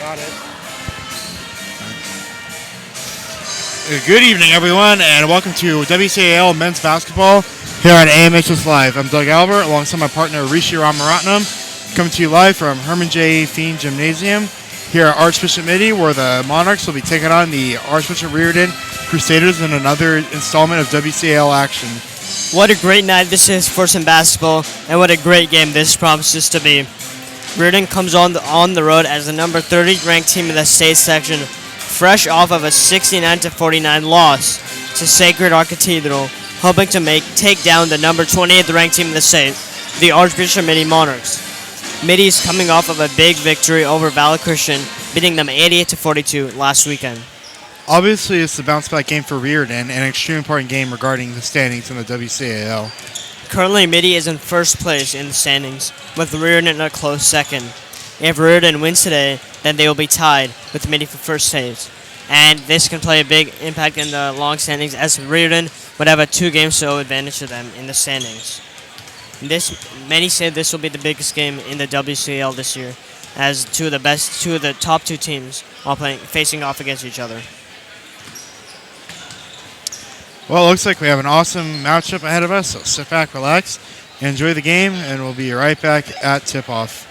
Got it. Good evening, everyone, and welcome to WCAL Men's Basketball here on AMHS Live. I'm Doug Albert, alongside my partner Rishi Ramaratnam, coming to you live from Herman J. Feen Gymnasium here at Archbishop Mitty, where the Monarchs will be taking on the Archbishop Riordan Crusaders in another installment of WCAL action. What a great night this is for some basketball, and what a great game this promises to be. Riordan comes on the road as the number 30 ranked team in the state section, fresh off of a 69-49 loss to Sacred Heart Cathedral, hoping to take down the number 28th ranked team in the state, the Archbishop Mitty Monarchs. Mitty is coming off of a big victory over Valley Christian, beating them 88-42 last weekend. Obviously, it's the bounce-back game for Riordan, an extremely important game regarding the standings in the WCAL. Currently, Mitty is in first place in the standings, with Riordan in a close second. If Riordan wins today, then they will be tied with Mitty for first place. And this can play a big impact in the long standings, as Riordan would have a 2-game advantage to them in the standings. Many say this will be the biggest game in the WCAL this year, as two of the top two teams are facing off against each other. Well, it looks like we have an awesome matchup ahead of us, so sit back, relax, enjoy the game, and we'll be right back at tip-off.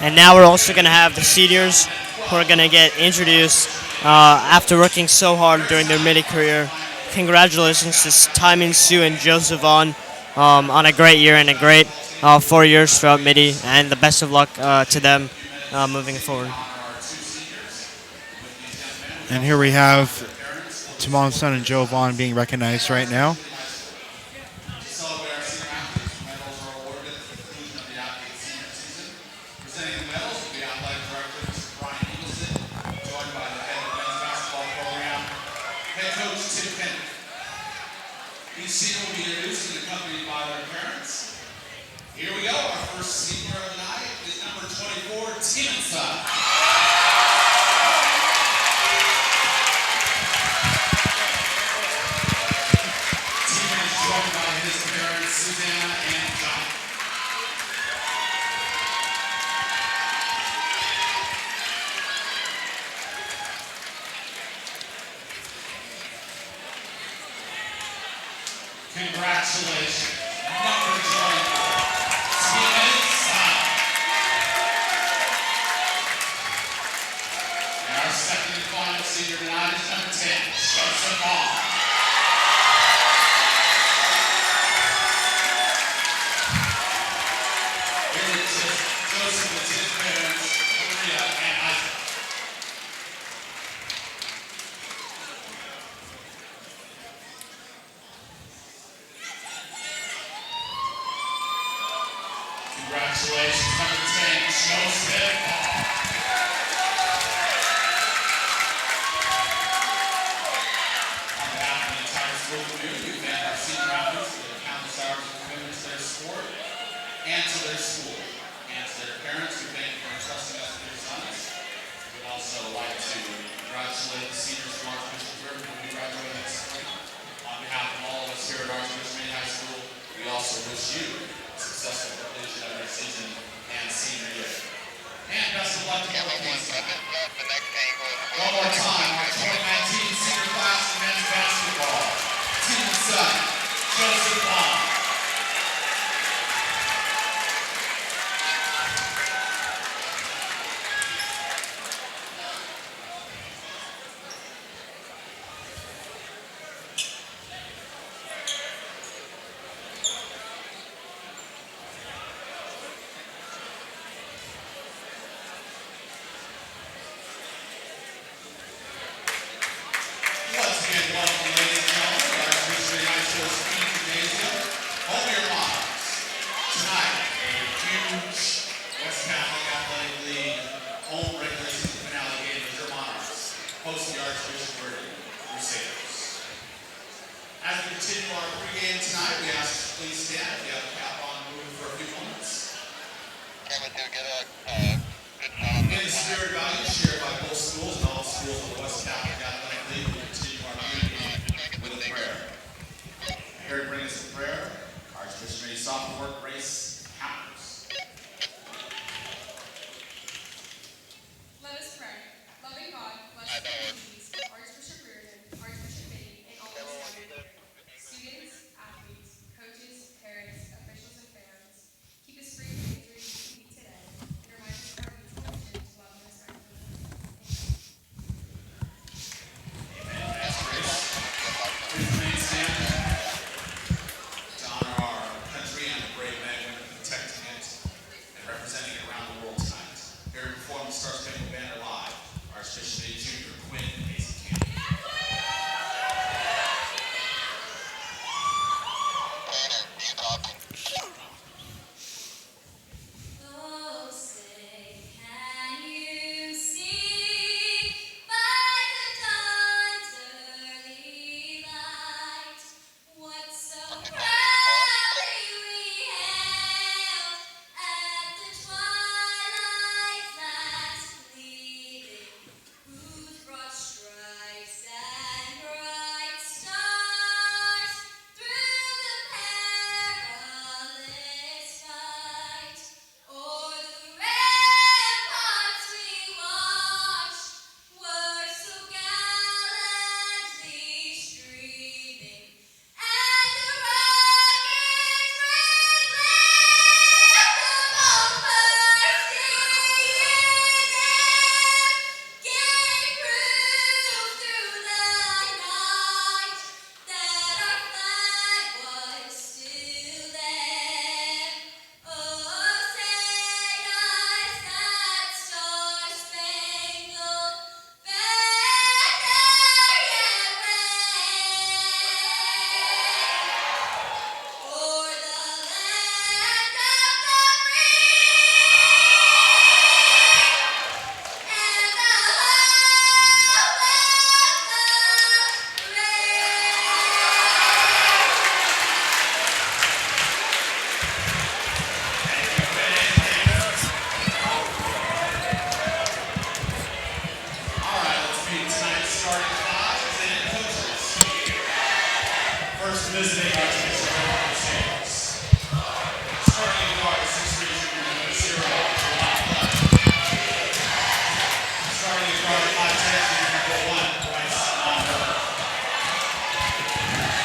And now we're also going to have the seniors who are going to get introduced after working so hard during their Mitty career. Congratulations to Timon Sue and Joseph Vaughn on a great year and a great 4 years throughout Mitty, and the best of luck to them moving forward. And here we have Timon Sun and Joe Vaughn being recognized right now. Congratulations, number 24, Timon Sun. And our second and final senior tonight is number 10, Joseph Vaughn. Here is Joseph with his parents, Maria and Isaac. Congratulations, number 10, Joseph Hall. On behalf of the entire school community, we thank our senior athletes for their countless hours of commitment to their sport and to their school. And to their parents, we thank you for entrusting us with your sons. We'd also like to congratulate the seniors from Archbishop Riordan who will be graduating next spring. On behalf of all of us here at Archbishop Mitty High School, we also wish you a successful completion of your season and senior year. And best of luck to all of these. One more time, our 2019 senior class in men's basketball. Team son, Joseph Hall. Once again, welcome, ladies and gentlemen, to Archbishop Mitty High School's King Gymnasium. Home of your moms. Tonight, a huge West Catholic Athletic League home regular season finale game with your monarchs, host the Archbishop Riordan Crusaders. As we continue our pregame tonight, we ask you to please stand if you have a cap on and move for a few moments. In the spirit of values shared by both schools and all schools of the West Catholic Athletic League, we continue our pregame with a prayer. Here to bring us a prayer, Archbishop Mitty sophomore Grace Hammers. Let us pray. Loving God, bless the communities, Archbishop Riordan, Archbishop Mitty, and all those gathered here. Students, athletes, coaches, parents, officials, and fans, keep us free from injuries we meet today, and remind us of our mutual mission to love and respect one another. Please remain standing to honor our country and the brave men and women protecting it and representing it around the world tonight. Here to perform the Star Spangled Banner live, Archbishop Mitty Jr. Quinn and Mason Campbell. Oh, say, can you see by the dawn's early light what so proudly we hailed at the twilight's last gleaming, whose broad stripes and bright stars through the perilous fight o'er the ramparts we watched were so gallantly streaming, and the rocket's red glare above bursting in air gave proof through the night that our flag was still there. Oh, say does that star-spangled banner yet wave o'er the land of the free and the hope of the All right, let's meet tonight's starting five and coaches. First visiting Archbishop Riordan Crusaders. Starting in guard, 6'3" junior number 0, Ron Clark. Starting in guard, 5'10" junior number 1, Bryce Monroe.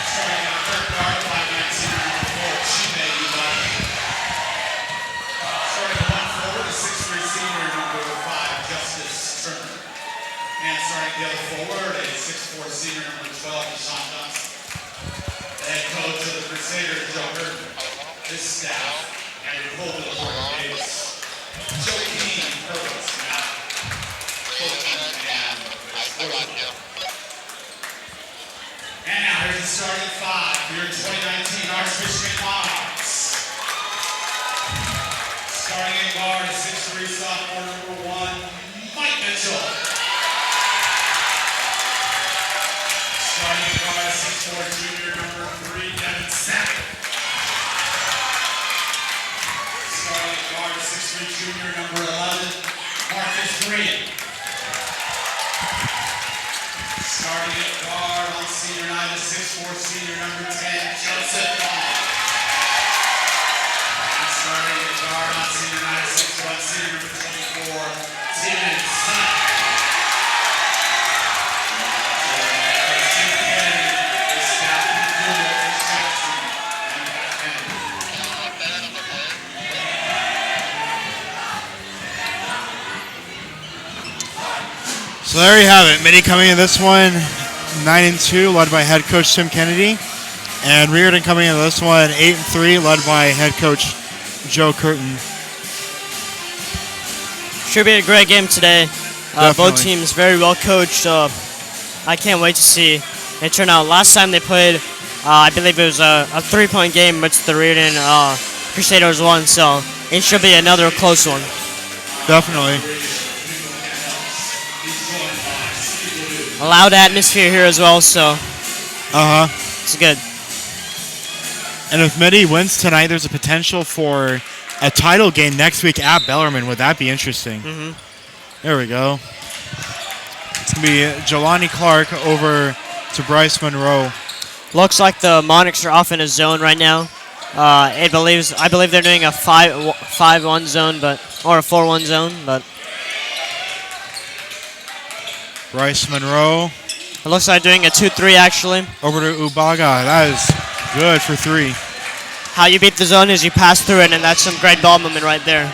Starting in third guard, 5'9" senior number 4, Chime Yubani. Starting at 1 forward, a 6'3" senior number 5, Justice Trimmer. And starting the other forward, a 6'4" senior number 12, Deshaun Johnson. The head coach of the Crusaders, Joe Riordan. His staff, and your full report is Joe Keane, Purvis, Matt Fulton, and Fulton. And now here's the starting five for your 2019 Archbishop Monarchs. Starting at guard, 6'3", sophomore, number 1, Mike Mitchell. Starting at guard, 6'4", junior, number 3, Devin Sack. Starting at guard, 6'3", junior, number 11, Marcus Green. Starting at guard on senior night, a 6'4", senior, number 10, Joseph Vaughn. And starting at guard on senior night, a 6'1", senior, number 24, Timon Sun. So there you have it. Mitty coming in this one 9-2, led by head coach Tim Kennedy, and Riordan coming in this one 8-3, led by head coach Joe Curtin. Should be a great game today. Both Definitely. teams very well coached. I can't wait to see it turn out. Last time they played, I believe it was a 3-point game, which the Riordan Crusaders won. So it should be another close one. Definitely. A loud atmosphere here as well, so it's good. And if Mitty wins tonight, there's a potential for a title game next week at Bellarmine. Would that be interesting? There we go. It's going to be Jelani Clark over to Bryce Monroe. Looks like the Monarchs are off in a zone right now. I believe they're doing a 5-1 zone, or a 4-1 zone, but Bryce Monroe it looks like doing a 2-3 actually. over to Ubaga. That is good for 3. How you beat the zone is you pass through it, and that's some great ball movement right there.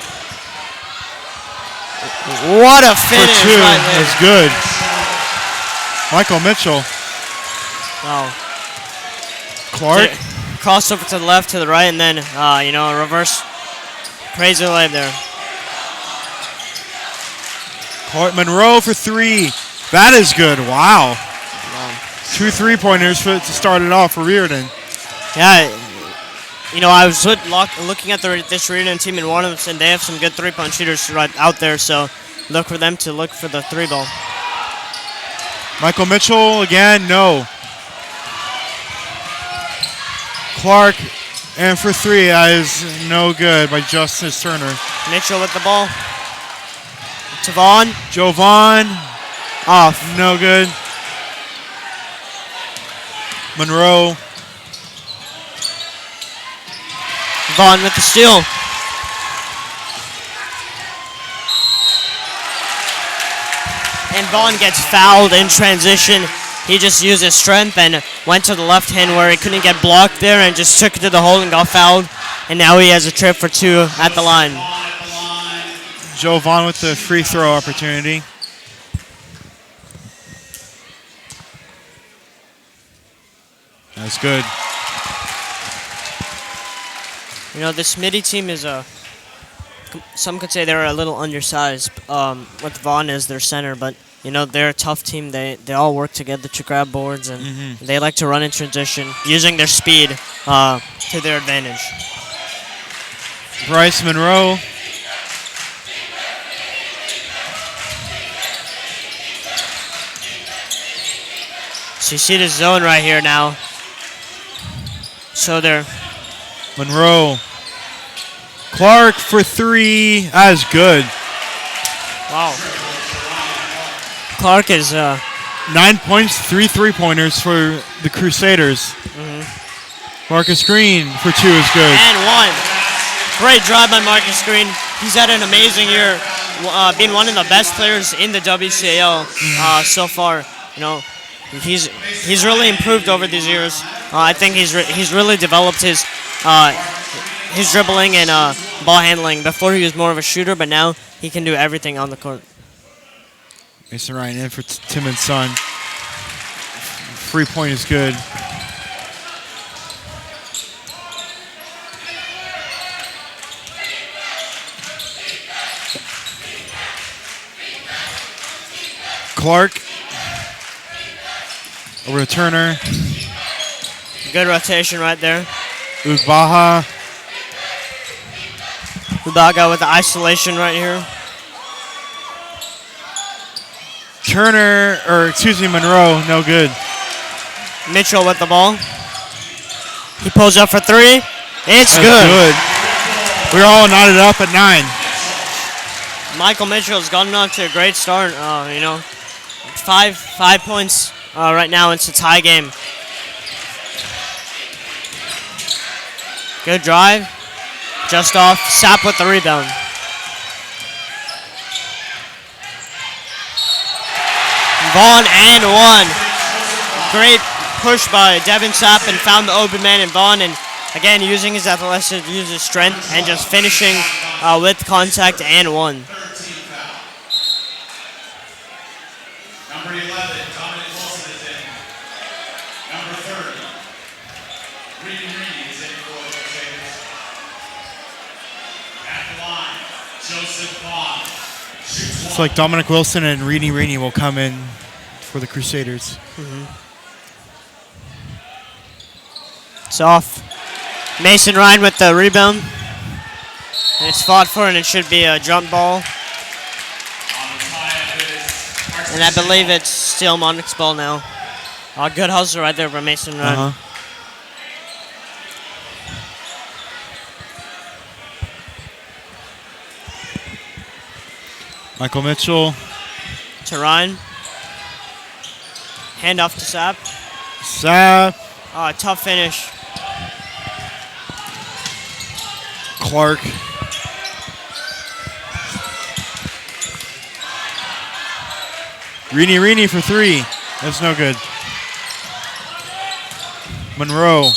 What a For finish 2 right there. is good. Michael Mitchell. Wow. Clark. Crossover to the left, to the right, and then, a reverse crazy layup there. Clark Monroe for 3. That is good. Wow. 2 3-pointers to start it off for Riordan. Yeah, I was looking at this Riordan team in one of them, and they have some good 3-point shooters right out there, so look for them to look for the 3 ball. Michael Mitchell again, no. Clark, and for 3, that is no good by Justice Turner. Mitchell with the ball. To Vaughn. Joe Vaughn, Off. no good. Monroe, Vaughn with the steal. And Vaughn gets fouled in transition. He just used his strength and went to the left hand where he couldn't get blocked there and just took it to the hole and got fouled. And now he has a trip for 2 at the line. Joe Vaughn with the free throw opportunity. That's good. This Mitty team is some could say they're a little undersized with Vaughn as their center, but they're a tough team. They all work together to grab boards, and they like to run in transition using their speed to their advantage. Bryce Monroe. So you see the zone right here now. So they're Monroe. Clark for 3. That is good. wow. Clark is 9 points, 3 3-pointers for the Crusaders. Marcus Green for 2 is good. and 1. Great drive by Marcus Green. He's had an amazing year, being one of the best players in the WCAL so far. He's really improved over these years. I think he's really developed his dribbling and ball handling. Before he was more of a shooter, but now he can do everything on the court. Mason Ryan in for Tim and Son. 3-point is good. Clark over to Turner. Good rotation right there. Ugbaha. Udaga with the isolation right here. Monroe, no good. Mitchell with the ball. He pulls up for three. It's That's good. We're all knotted up at 9. Michael Mitchell's gotten off to a great start. 5 points right now. It's a tie game. Good drive. Just off. Sapp with the rebound. Vaughn and one. Great push by Devin Sapp and found the open man in Vaughn. And again, using his athleticism, use his strength, and just finishing with contact and one. 13 foul. Number 11, Dominic Wilson is in. Number 30, Reedy is in for the Crusaders. At the line, Joseph Vaughn. It's like Dominic Wilson and Reedy will come in for the Crusaders. It's off. Mason Ryan with the rebound. And it's fought for, and it should be a jump ball. And I believe it's still Monarch's ball now. Good hustle right there for Mason Ryan. Michael Mitchell. To Ryan. Hand off to Sapp. Sapp. Tough finish. Clark. Reedy for three. That's no good. Monroe.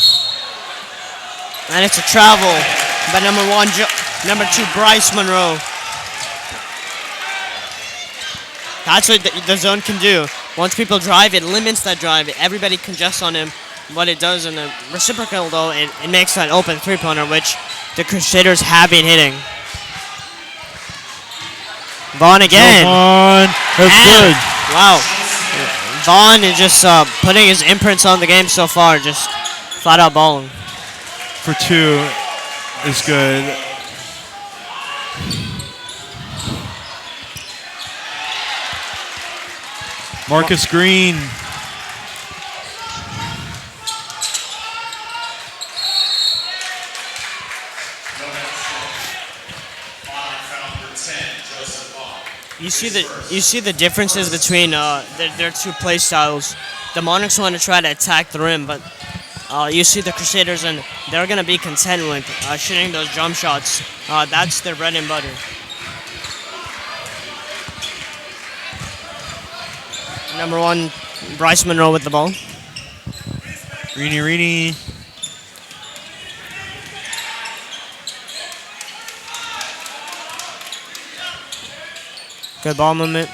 And it's a travel by number 2, Bryce Monroe. That's what the zone can do. Once people drive, it limits that drive. Everybody congests on him. What it does in the reciprocal, though, it makes that open three-pointer, which the Crusaders have been hitting. Vaughn again. Vaughn. That's good. Wow. Vaughn is just putting his imprints on the game so far, just flat out balling. For two is good. Marcus Green. You see the differences between their two play styles. The Monarchs want to try to attack the rim, but you see the Crusaders, and they're going to be content with shooting those jump shots. That's their bread and butter. Number 1, Bryce Monroe with the ball. Reedy. Good ball movement.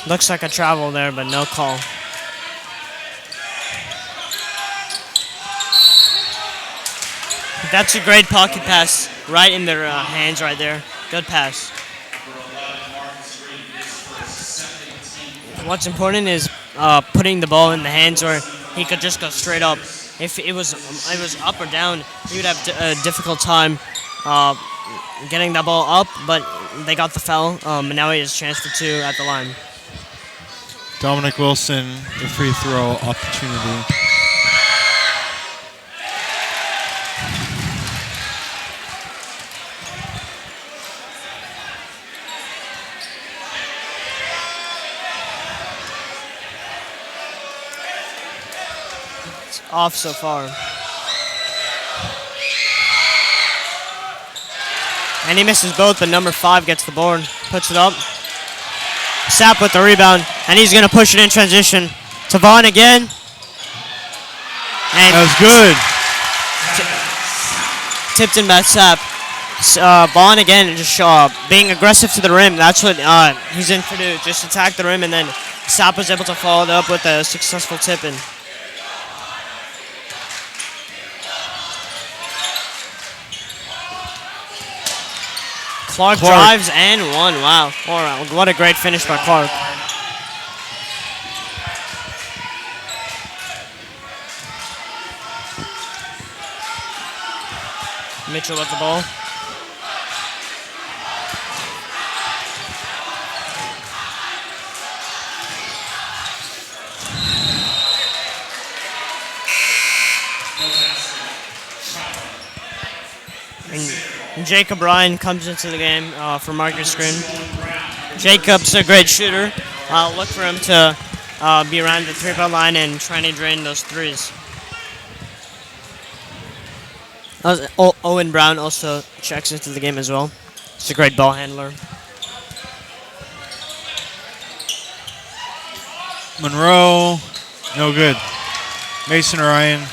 Looks like a travel there, but no call. That's a great pocket pass right in their hands right there. Good pass. What's important is putting the ball in the hands where he could just go straight up. If it was up or down, he would have a difficult time getting that ball up, but they got the foul, and now he has a chance for two at the line. Dominic Wilson, the free throw opportunity. It's off so far. And he misses both, but number 5 gets the board, puts it up. Sapp with the rebound, and he's going to push it in transition. To Vaughn again. And that was good. Tipped in by Sapp. Vaughn again, just being aggressive to the rim. That's what he's in to do, just attack the rim, and then Sapp was able to follow it up with a successful tip-in. Clark drives and one. Wow. What a great finish by Clark. Mitchell with the ball. Jacob Ryan comes into the game for Marcus Green. Jacob's a great shooter. Look for him to be around the 3-point line and trying to drain those threes. Owen Brown also checks into the game as well. He's a great ball handler. Monroe, no good. Mason Ryan,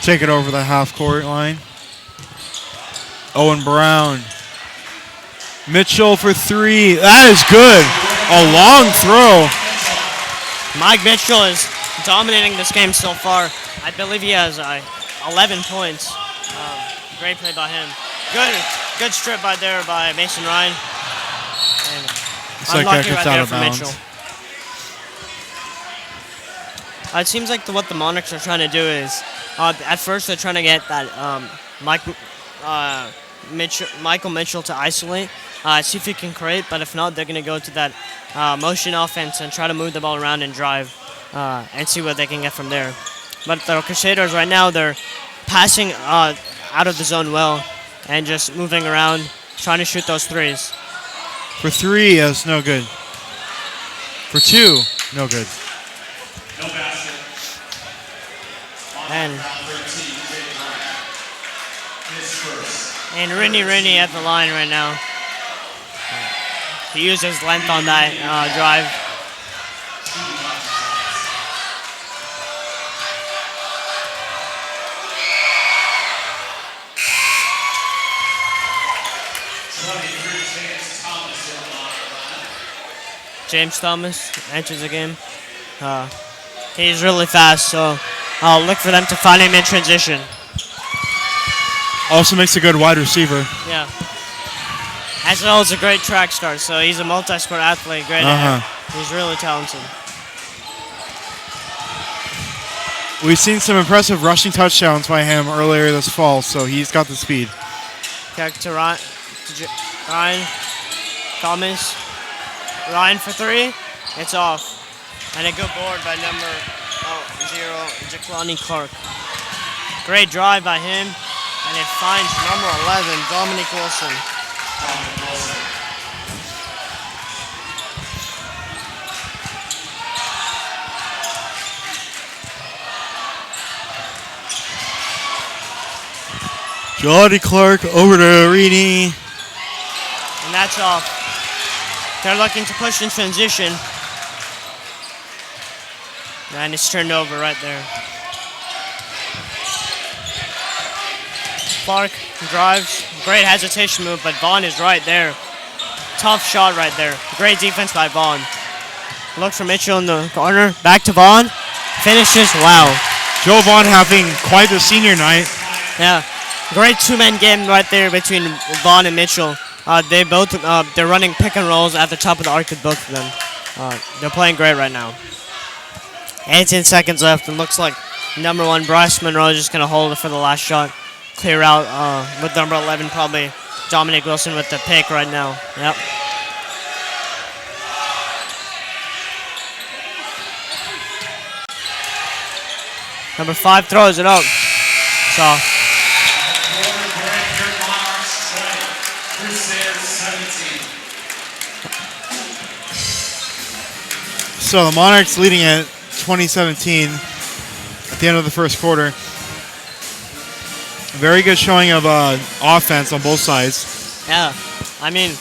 take it over the half-court line. Owen Brown. Mitchell for 3. That is good. A long throw. Mike Mitchell is dominating this game so far. I believe he has 11 points. Great play by him. Good strip by there by Mason Ryan. And It's like that unlucky gets right out there of for bounds. Mitchell. It seems like what the Monarchs are trying to do is, at first they're trying to get that Michael Mitchell to isolate, see if he can create, but if not, they're going to go to that motion offense and try to move the ball around and drive and see what they can get from there. But the Crusaders right now, they're passing out of the zone well and just moving around, trying to shoot those threes. For 3, that's no good. For 2, no good. No basket. And Round 13, Jay Bryant. His first. And Rennie at the line right now. He used his length on that drive. James Thomas enters the game. He's really fast, so I'll look for them to find him in transition. Also makes a good wide receiver. Yeah. As well as a great track star, so he's a multi-sport athlete, great at it. He's really talented. We've seen some impressive rushing touchdowns by him earlier this fall, so he's got the speed. Back to Ryan Thomas. Ryan for 3. It's off. And a good board by number 0, Jaquani Clark. Great drive by him. And it finds number 11, Dominic Wilson. Jelani Clark over to Arini. And that's off. They're looking to push in transition. And it's turned over right there. Clark drives. Great hesitation move, but Vaughn is right there. Tough shot right there. Great defense by Vaughn. Look for Mitchell in the corner. Back to Vaughn. Finishes. Wow. Joe Vaughn having quite the senior night. Yeah. Great two-man game right there between Vaughn and Mitchell. They're running pick and rolls at the top of the arc with both of them. They're playing great right now. 18 seconds left. It looks like number 1 Bryce Monroe is just gonna hold it for the last shot. Clear out with number 11 probably Dominic Wilson with the pick right now. Yep. Number 5 throws it up. So. So the Monarchs leading at 2017 at the end of the first quarter. Very good showing of offense on both sides. Yeah, I mean,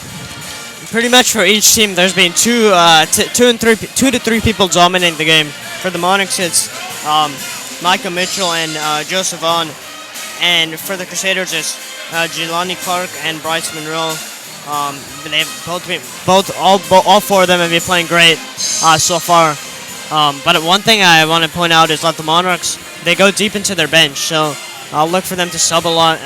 pretty much for each team, there's been two to three people dominating the game. For the Monarchs, it's Michael Mitchell and Joseph Vaughn, and for the Crusaders, it's Jelani Clark and Bryce Monroe. They've all 4 of them have been playing great so far. But one thing I want to point out is that the Monarchs, they go deep into their bench, so I'll look for them to sub a lot.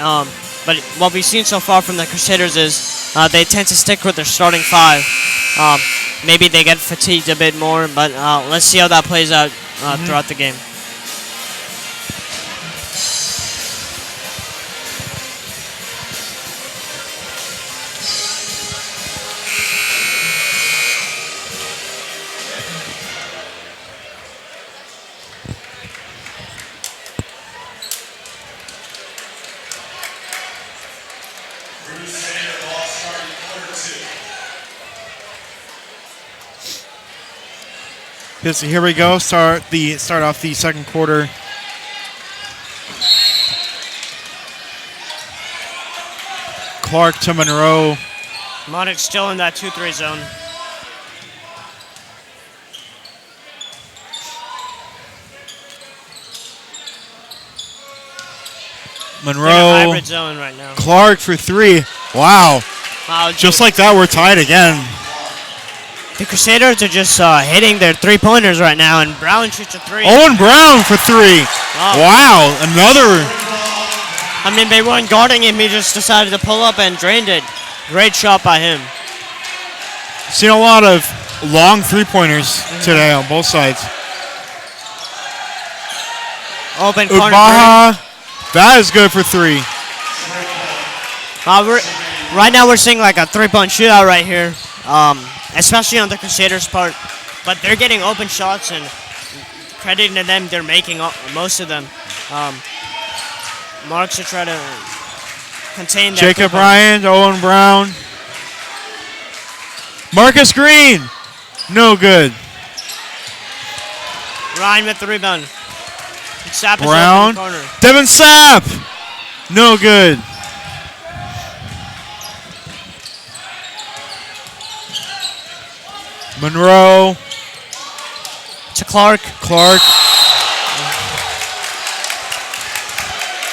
But what we've seen so far from the Crusaders is they tend to stick with their starting 5. Maybe they get fatigued a bit more, but let's see how that plays out throughout the game. Here we go. Start off the second quarter. Clark to Monroe. Monarch still in that 2-3 zone. Monroe. In a hybrid zone right now. Clark for 3. Wow. Wow, Just like that, we're tied again. the Crusaders are just hitting their three-pointers right now, and Brown shoots a 3. Owen Brown for 3. Wow. Another. I mean, they weren't guarding him. He just decided to pull up and drained it. Great shot by him. Seen a lot of long three-pointers today on both sides. Open corner. Ubaha. That is good for 3. Right now we're seeing like a three-point shootout right here, especially on the Crusaders' part. But they're getting open shots, and crediting to them, they're making most of them. Marks to try to contain that. Jacob Ryan, Owen Brown. Marcus Green. No good. Ryan with the rebound. Sapp is Brown. open in the corner. Devin Sapp. No good. Monroe. To Clark. Clark.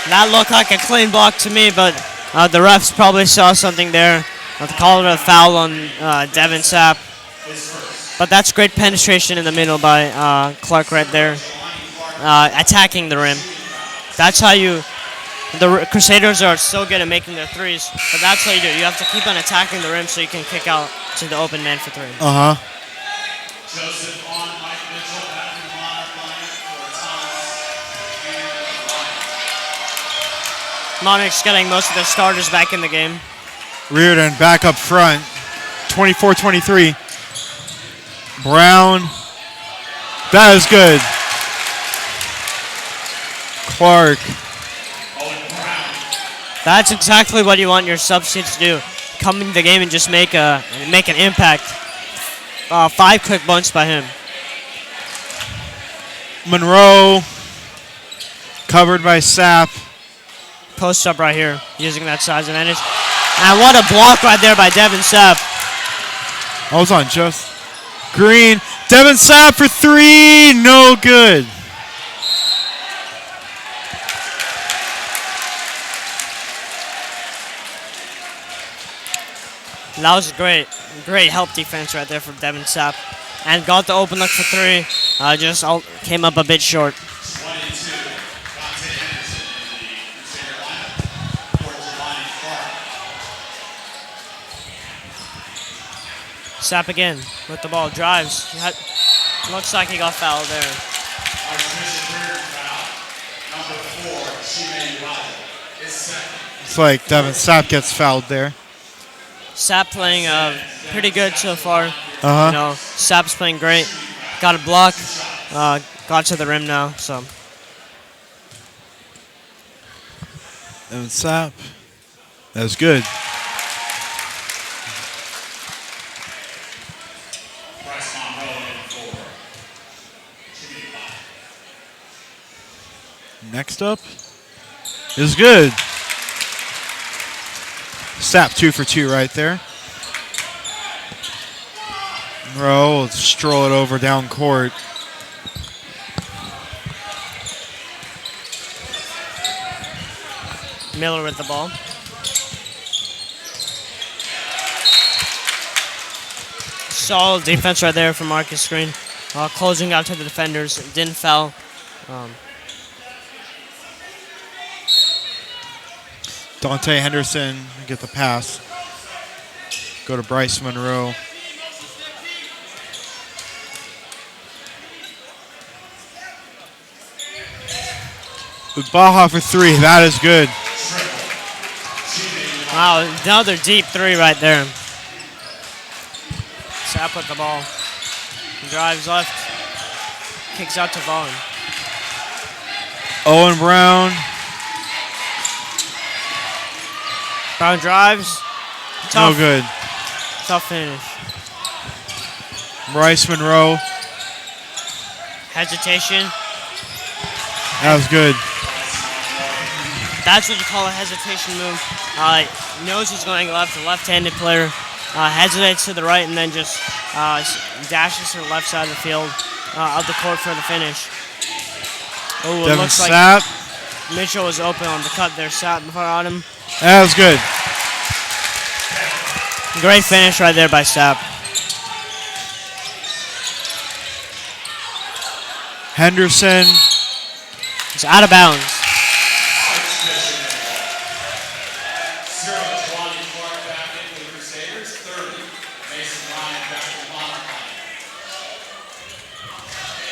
That looked like a clean block to me, but the refs probably saw something there. They called it a foul on Devin Sapp. But that's great penetration in the middle by Clark right there, attacking the rim. That's how the Crusaders are so good at making their threes, but that's how you do it. You have to keep on attacking the rim so you can kick out to the open man for 3. Uh-huh. Joseph on Mike Mitchell, back in the Monarch lineup for Thomas and Monarch's getting most of their starters back in the game. Riordan back up front. 24-23. Brown. That is good. Clark. That's exactly what you want your substitutes to do. Come into the game and just make an impact. 5 quick bunts by him. Monroe. Covered by Sapp. Post up right here, using that size advantage. And what a block right there by Devin Sapp. I was on just Green. Devin Sapp for 3. No good. That was great help defense right there from Devin Sapp. And got the open look for 3. Just came up a bit short. 22, Dante Henderson in the Crusader lineup for Jelani Clark. Sapp again with the ball, drives. Looks like he got fouled there. Archbishop Riordan foul. Number 4, Shime Ubaha, is second. It's like Devin Sapp gets fouled there. Sapp playing pretty good so far. Uh-huh. You know, Sapp's playing great. Got a block. Got to the rim now. So Devin Sapp. That was good. Bryce Monroe in for Shime Ubaha. Next up is good. Sapp 2 for 2 right there. Monroe will stroll it over down court. Miller with the ball. Solid defense right there from Marcus Green. Closing out to the defenders. Didn't foul. Dante Henderson get the pass. Go to Bryce Monroe. Ubaha for 3. That is good. Wow, another deep 3 right there. Sapp with the ball. He drives left. Kicks out to Vaughn. Owen Brown. Brown drives. No good. Tough finish. Bryce Monroe. Hesitation. That was good. That's what you call a hesitation move. Knows he's going left, the left-handed player hesitates to the right and then just dashes to the left side of the field, of the court for the finish. Oh, it Devin looks like Sapp. Mitchell was open on the cut there. Sapp before on him. That was good. Great finish right there by Sapp. Henderson. It's out of bounds.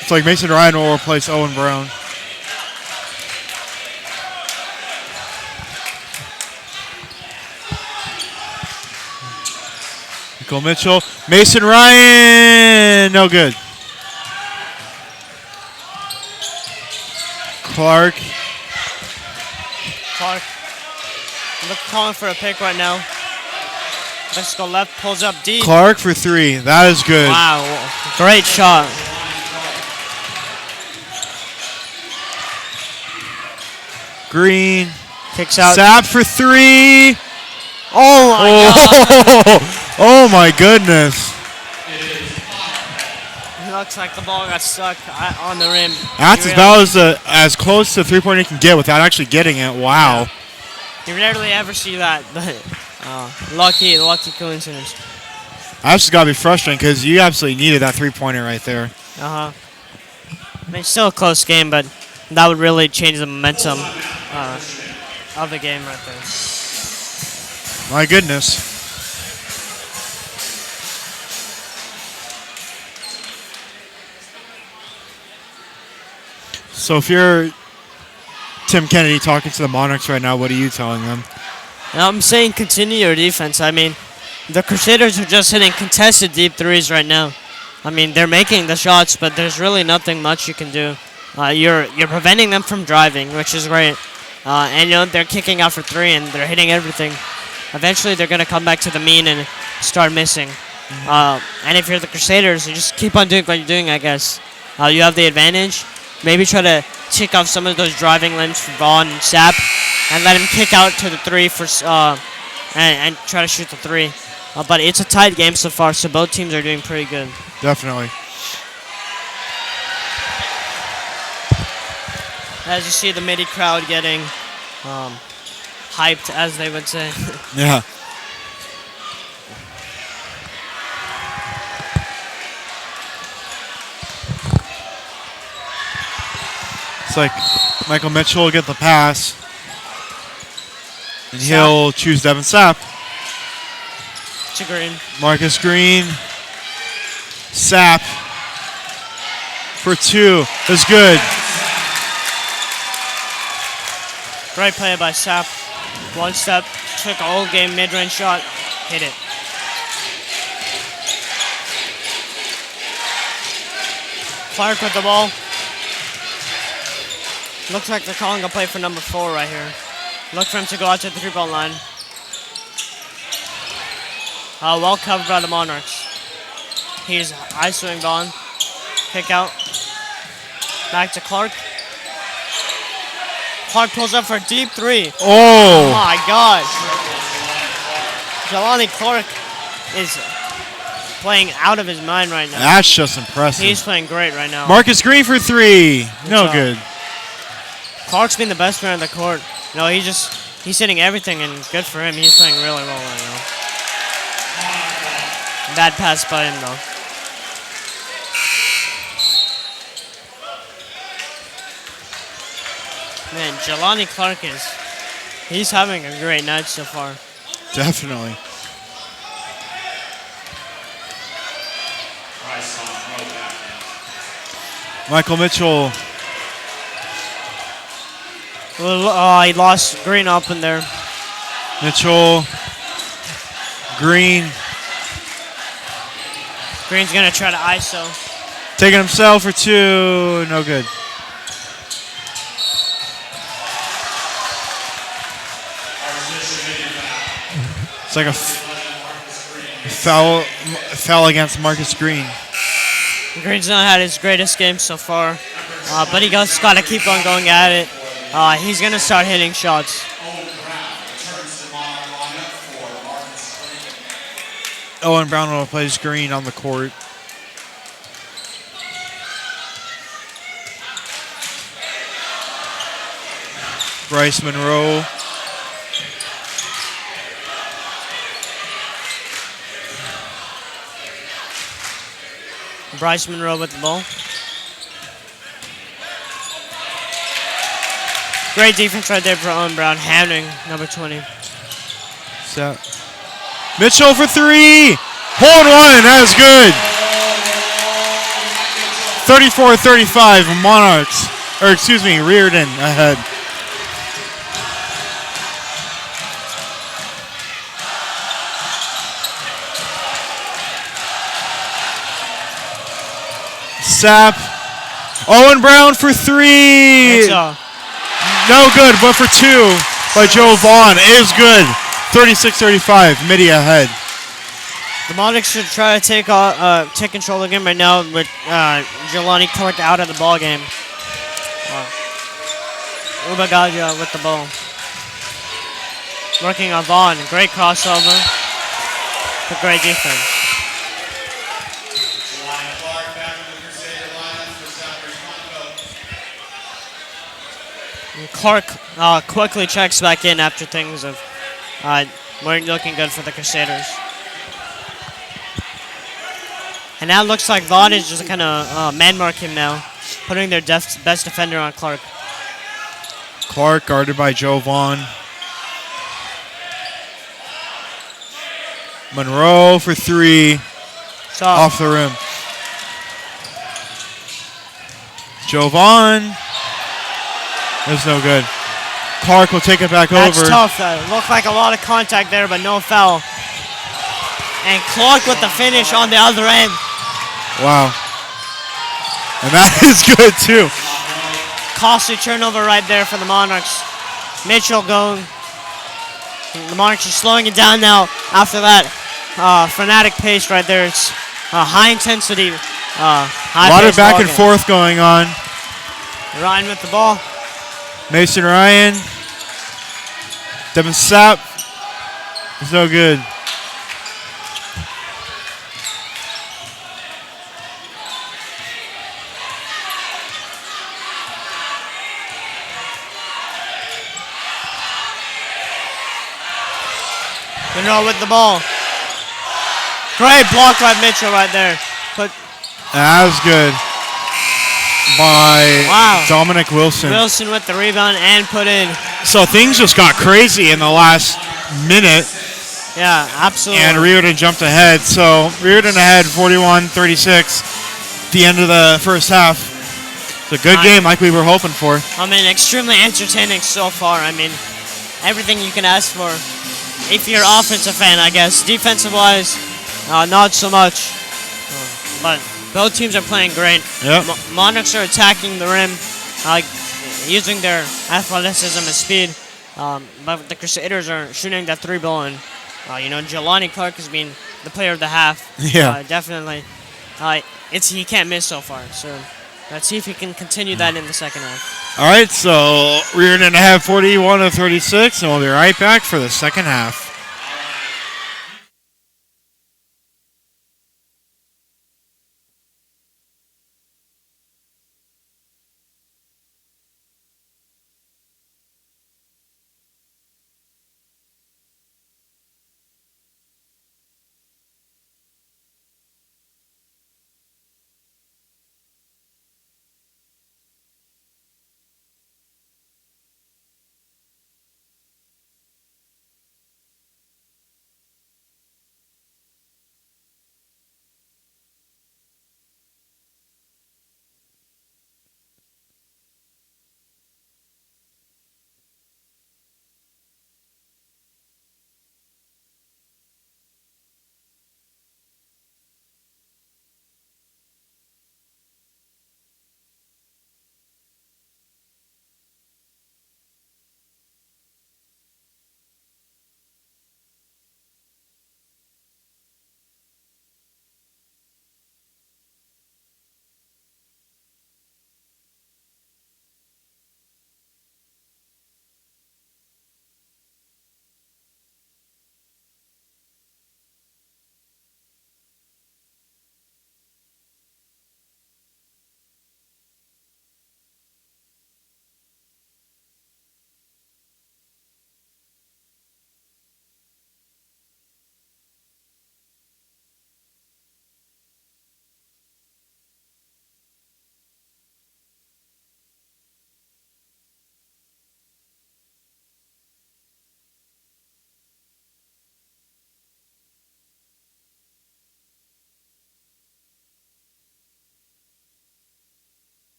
It's like Mason Ryan will replace Owen Brown. Michael Mitchell. Mason Ryan. No good. Clark. Look, calling for a pick right now. Let's go left, pulls up deep. Clark for 3. That is good. Wow, great shot. Green. Kicks out. Sapp for 3. Oh my God. Oh my goodness. It looks like the ball got stuck on the rim. That's about as close to 3-point you can get without actually getting it. Wow. You rarely ever see that, but lucky coincidence. That's just got to be frustrating because you absolutely needed that 3-pointer right there. I mean, it's still a close game, but that would really change the momentum of the game right there. My goodness. So if you're Tim Kennedy talking to the Monarchs right now, what are you telling them? I'm saying continue your defense. I mean, the Crusaders are just hitting contested deep threes right now. I mean, they're making the shots, but there's really nothing much you can do. You're preventing them from driving, which is great. And they're kicking out for 3 and they're hitting everything. Eventually, they're going to come back to the mean and start missing. And if you're the Crusaders, you just keep on doing what you're doing, I guess. You have the advantage. Maybe try to tick off some of those driving lanes for Vaughn and Sapp and let him kick out to the 3 for and try to shoot the 3. But it's a tight game so far, so both teams are doing pretty good. Definitely. As you see the Mitty crowd getting hyped, as they would say. Yeah. It's like Michael Mitchell will get the pass, and he'll choose Devin Sapp. To Green. Marcus Green. Sapp for 2. That's good. Great play by Sapp. One step, took a whole game mid-range shot, hit it. Clark with the ball. Looks like they're calling a play for number 4 right here. Look for him to go out to the 3-point line. Well covered by the Monarchs. He's ISOing Vaughn. Kick out. Back to Clark. Clark pulls up for a deep 3. Oh my gosh. Jelani Clark is playing out of his mind right now. That's just impressive. He's playing great right now. Marcus Green for 3. No good. Clark's been the best player on the court. No, he's hitting everything, and good for him. He's playing really well right now. Bad pass by him, though. Man, Jelani Clark he's having a great night so far. Definitely. Michael Mitchell. He lost Green up in there. Mitchell. Green. Green's going to try to ISO. Taking himself for 2. No good. It's like a foul against Marcus Green. Green's not had his greatest game so far, but he just got to keep on going at it. He's going to start hitting shots. Owen Brown will play Green on the court. Bryce Monroe. Bryce Monroe with the ball. Great defense right there for Owen Brown, handling number 20. Set. Mitchell for three. Hole in one. That is good. 34-35 Monarchs. Or excuse me, Riordan ahead. Sapp. Owen Brown for three. No good, but for two by Joe Vaughn is good. 36-35, Mitty ahead. The Monarchs should try to take control of the game right now with Jelani Clark out of the ball game. Ubagaja with the ball. Working on Vaughn. Great crossover. But great defense. And Clark quickly checks back in after things weren't looking good for the Crusaders. And now it looks like Vaughn is just kind of man-mark him now, putting their best defender on Clark. Clark guarded by Joe Vaughn. Monroe for three. Off the rim. Joe Vaughn. That's no good. Clark will take it back over. That's tough. Looked like a lot of contact there, but no foul. And Clark with the finish on the other end. Wow. And that is good, too. Costly turnover right there for the Monarchs. Mitchell going. The Monarchs are slowing it down now after that frenetic pace right there. It's high intensity. A lot of back and forth going on. Ryan with the ball. Mason Ryan. Devin Sapp. It's no good. Monroe with the ball. Great block by Mitchell right there. But that was good by Dominic Wilson. Wilson with the rebound and put in. So things just got crazy in the last minute. Yeah, absolutely. And Riordan jumped ahead. So Riordan ahead 41-36 at the end of the first half. It's a good game like we were hoping for. I mean, extremely entertaining so far. I mean, everything you can ask for. If you're an offensive fan, I guess. Defensive-wise, not so much. But both teams are playing great. Yep. Monarchs are attacking the rim, using their athleticism and speed. But the Crusaders are shooting that three ball. And, Jelani Clark has been the player of the half. Yeah. Definitely. He can't miss so far. So let's see if he can continue that in the second half. All right, so Riordan ahead 41-36, and we'll be right back for the second half.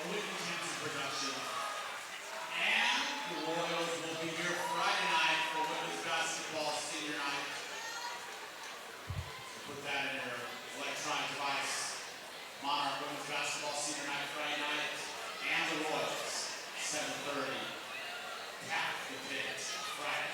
a Whitney Cancer production. And the Royals will be here Friday night for women's basketball senior night. So put that in your electronic device. Monarch women's basketball senior night Friday night. And the Royals, 7:30. Pack the pit Friday.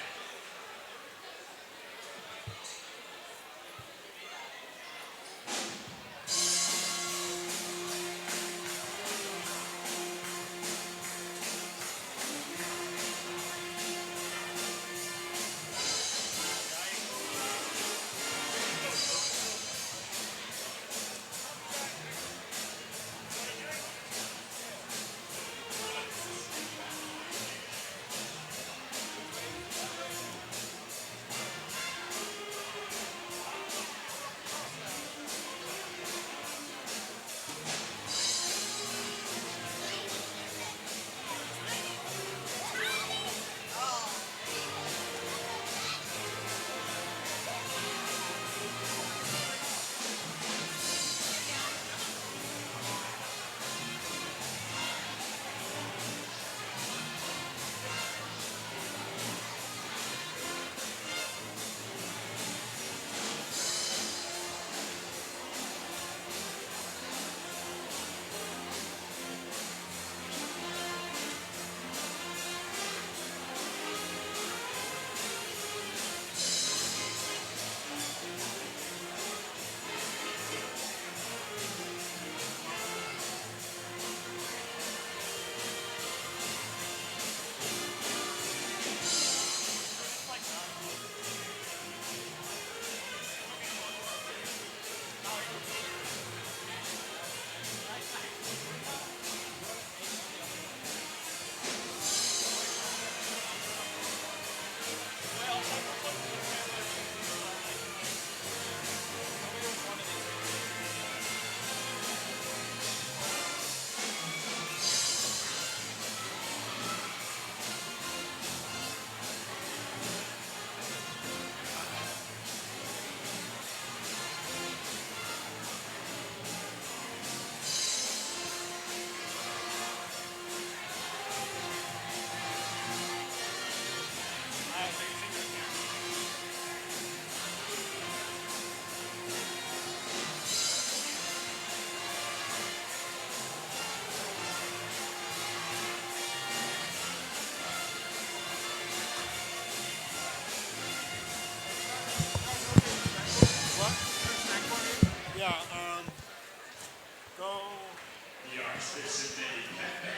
The Archbishop Mitty High.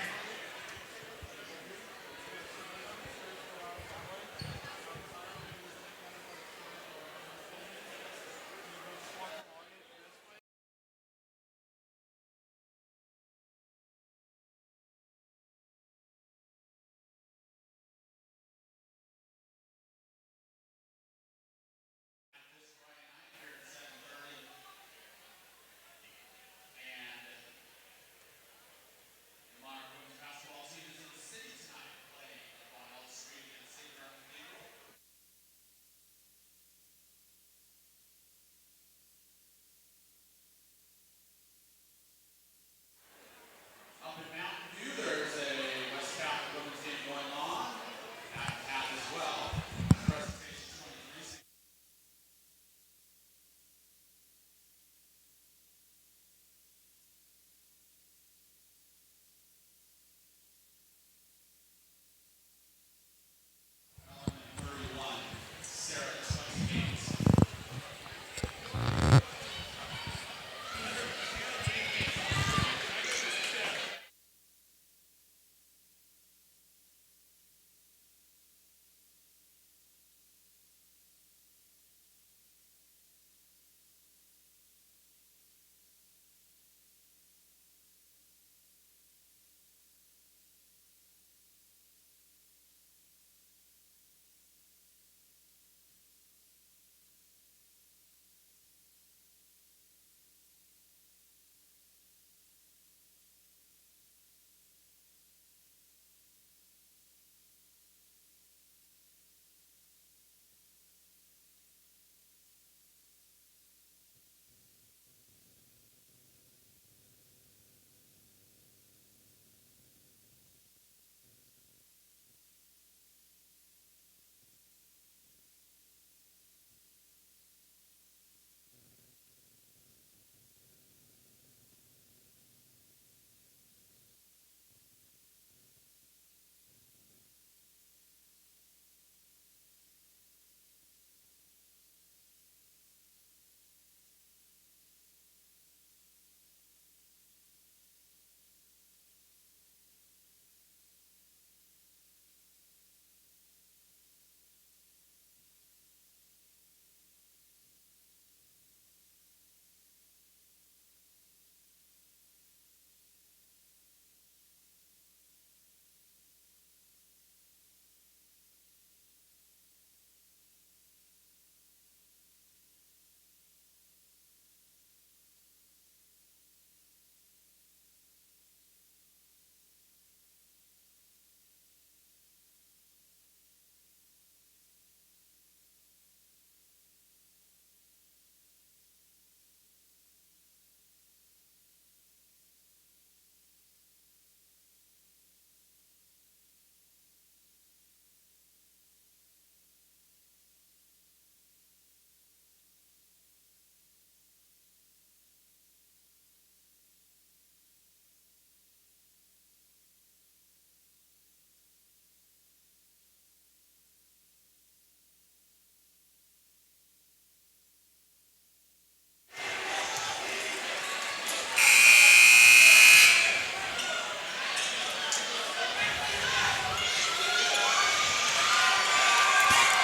And the Monarch women's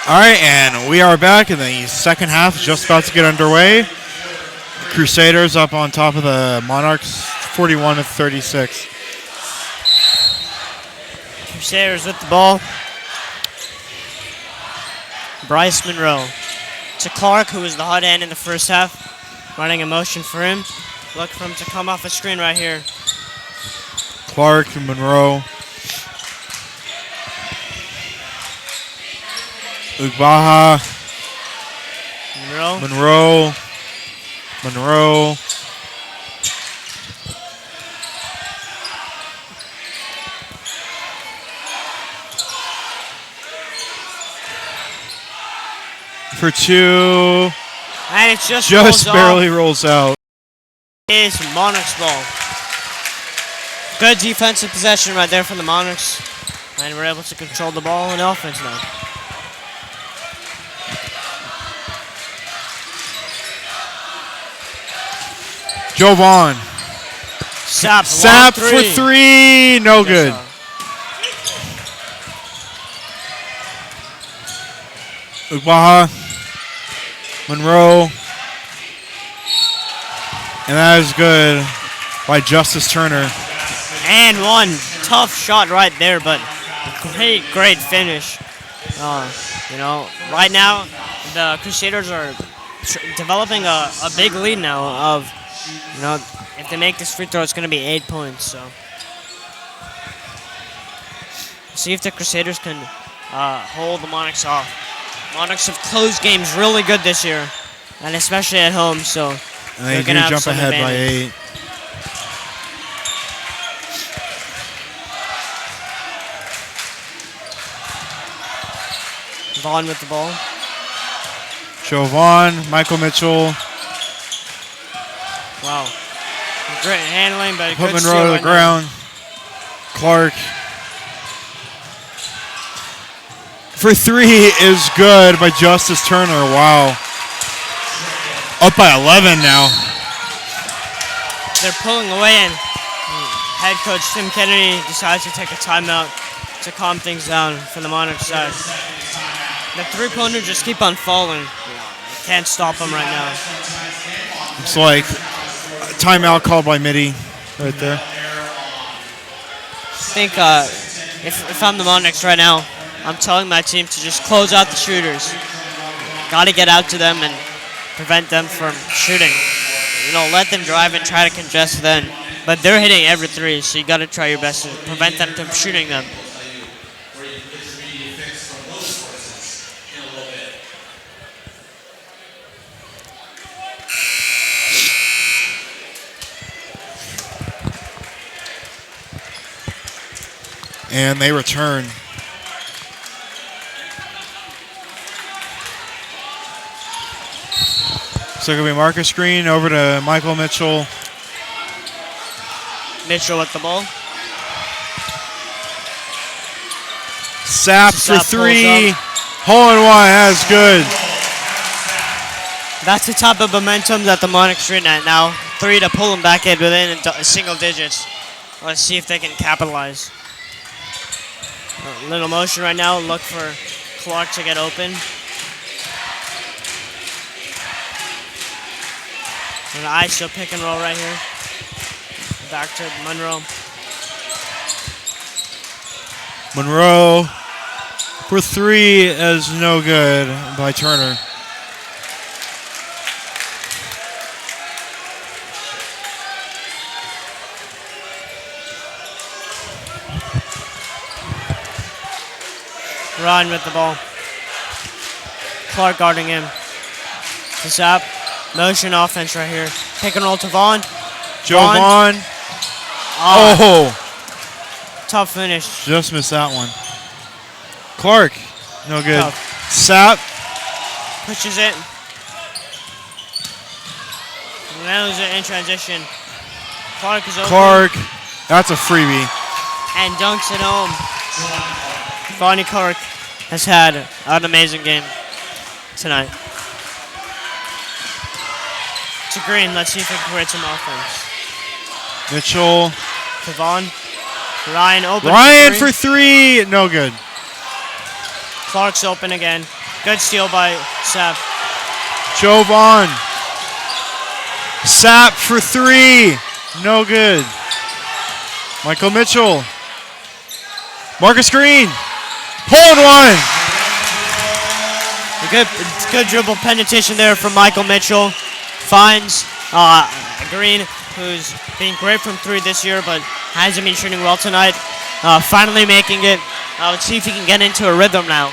All right, and we are back, and the second half is just about to get underway. Crusaders up on top of the Monarchs, 41-36. Crusaders with the ball. Bryce Monroe to Clark, who was the hot hand in the first half. Running a motion for him. Look for him to come off a screen right here. Clark and Monroe. Ugbaha. Monroe. Monroe. For two. And it just barely rolls out. It's Monarchs ball. Good defensive possession right there from the Monarchs. And we're able to control the ball in offense now. Joe Vaughn. Sapp for three. No good. Ugbaha. Monroe. And that is good by Justice Turner. And one tough shot right there, but great finish. Right now the Crusaders are developing a big lead now of, if they make this free throw, it's going to be 8 points. So see if the Crusaders can hold the Monarchs off. Monarchs have closed games really good this year, and especially at home. So and they do jump ahead by 8. Vaughn with the ball. Joe Vaughn, Michael Mitchell. Wow. Great handling, but Put Monroe to the ground. Clark. For three is good by Justice Turner. Wow. Up by 11 now. They're pulling away, and head coach Tim Kennedy decides to take a timeout to calm things down for the Monarchs side. The three-pointers just keep on falling. Can't stop them right now. It's like a timeout called by Mitty right there. I think if I'm the Monarchs right now, I'm telling my team to just close out the shooters. Got to get out to them and prevent them from shooting. Let them drive and try to congest them. But they're hitting every three, so you got to try your best to prevent them from shooting them. And they return. So it's going to be Marcus Green over to Michael Mitchell. Mitchell with the ball. Sapp for three. Hole in one. That's good. That's the type of momentum that the Monarchs are in at now. 3 to pull them back in within single digits. Let's see if they can capitalize. A little motion right now. Look for Clark to get open. An ISO pick and roll right here. Back to Monroe. Monroe for three is no good by Turner. Ryan with the ball. Clark guarding him. To Sapp. Motion offense right here. Pick and roll to Vaughn. Joe Vaughn. Oh. Tough finish. Just missed that one. Clark. No good. Tough. Sapp. Pushes it. Nails it in transition. Clark is open. Clark. That's a freebie. And dunks it home. Bonnie Clark has had an amazing game tonight. To Green, let's see if he can create some offense. Mitchell. To Vaughn. Ryan open. Ryan for three. No good. Clark's open again. Good steal by Sap. Jovan. Sap for three. No good. Michael Mitchell. Marcus Green. Hole in one. Good dribble penetration there from Michael Mitchell. Finds Green, who's been great from three this year, but hasn't been shooting well tonight. Finally making it. Let's see if he can get into a rhythm now.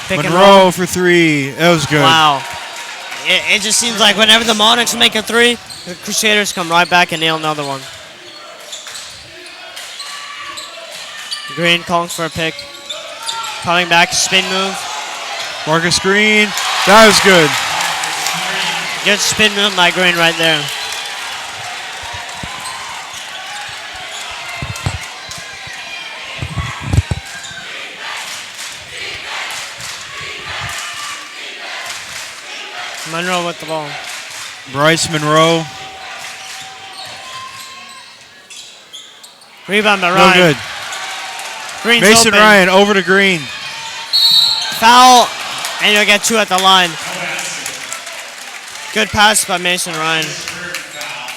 Pick and roll. Monroe for three. That was good. Wow. It just seems like whenever the Monarchs make a three, the Crusaders come right back and nail another one. Green calling for a pick. Coming back, spin move. Marcus Green. That was good. Good spin move by Green right there. Monroe with the ball. Bryce Monroe. Rebound by No Ryan. good. Green's Mason open. Ryan over to Green. Foul, and you'll get two at the line. Good pass by Mason Ryan. Third foul.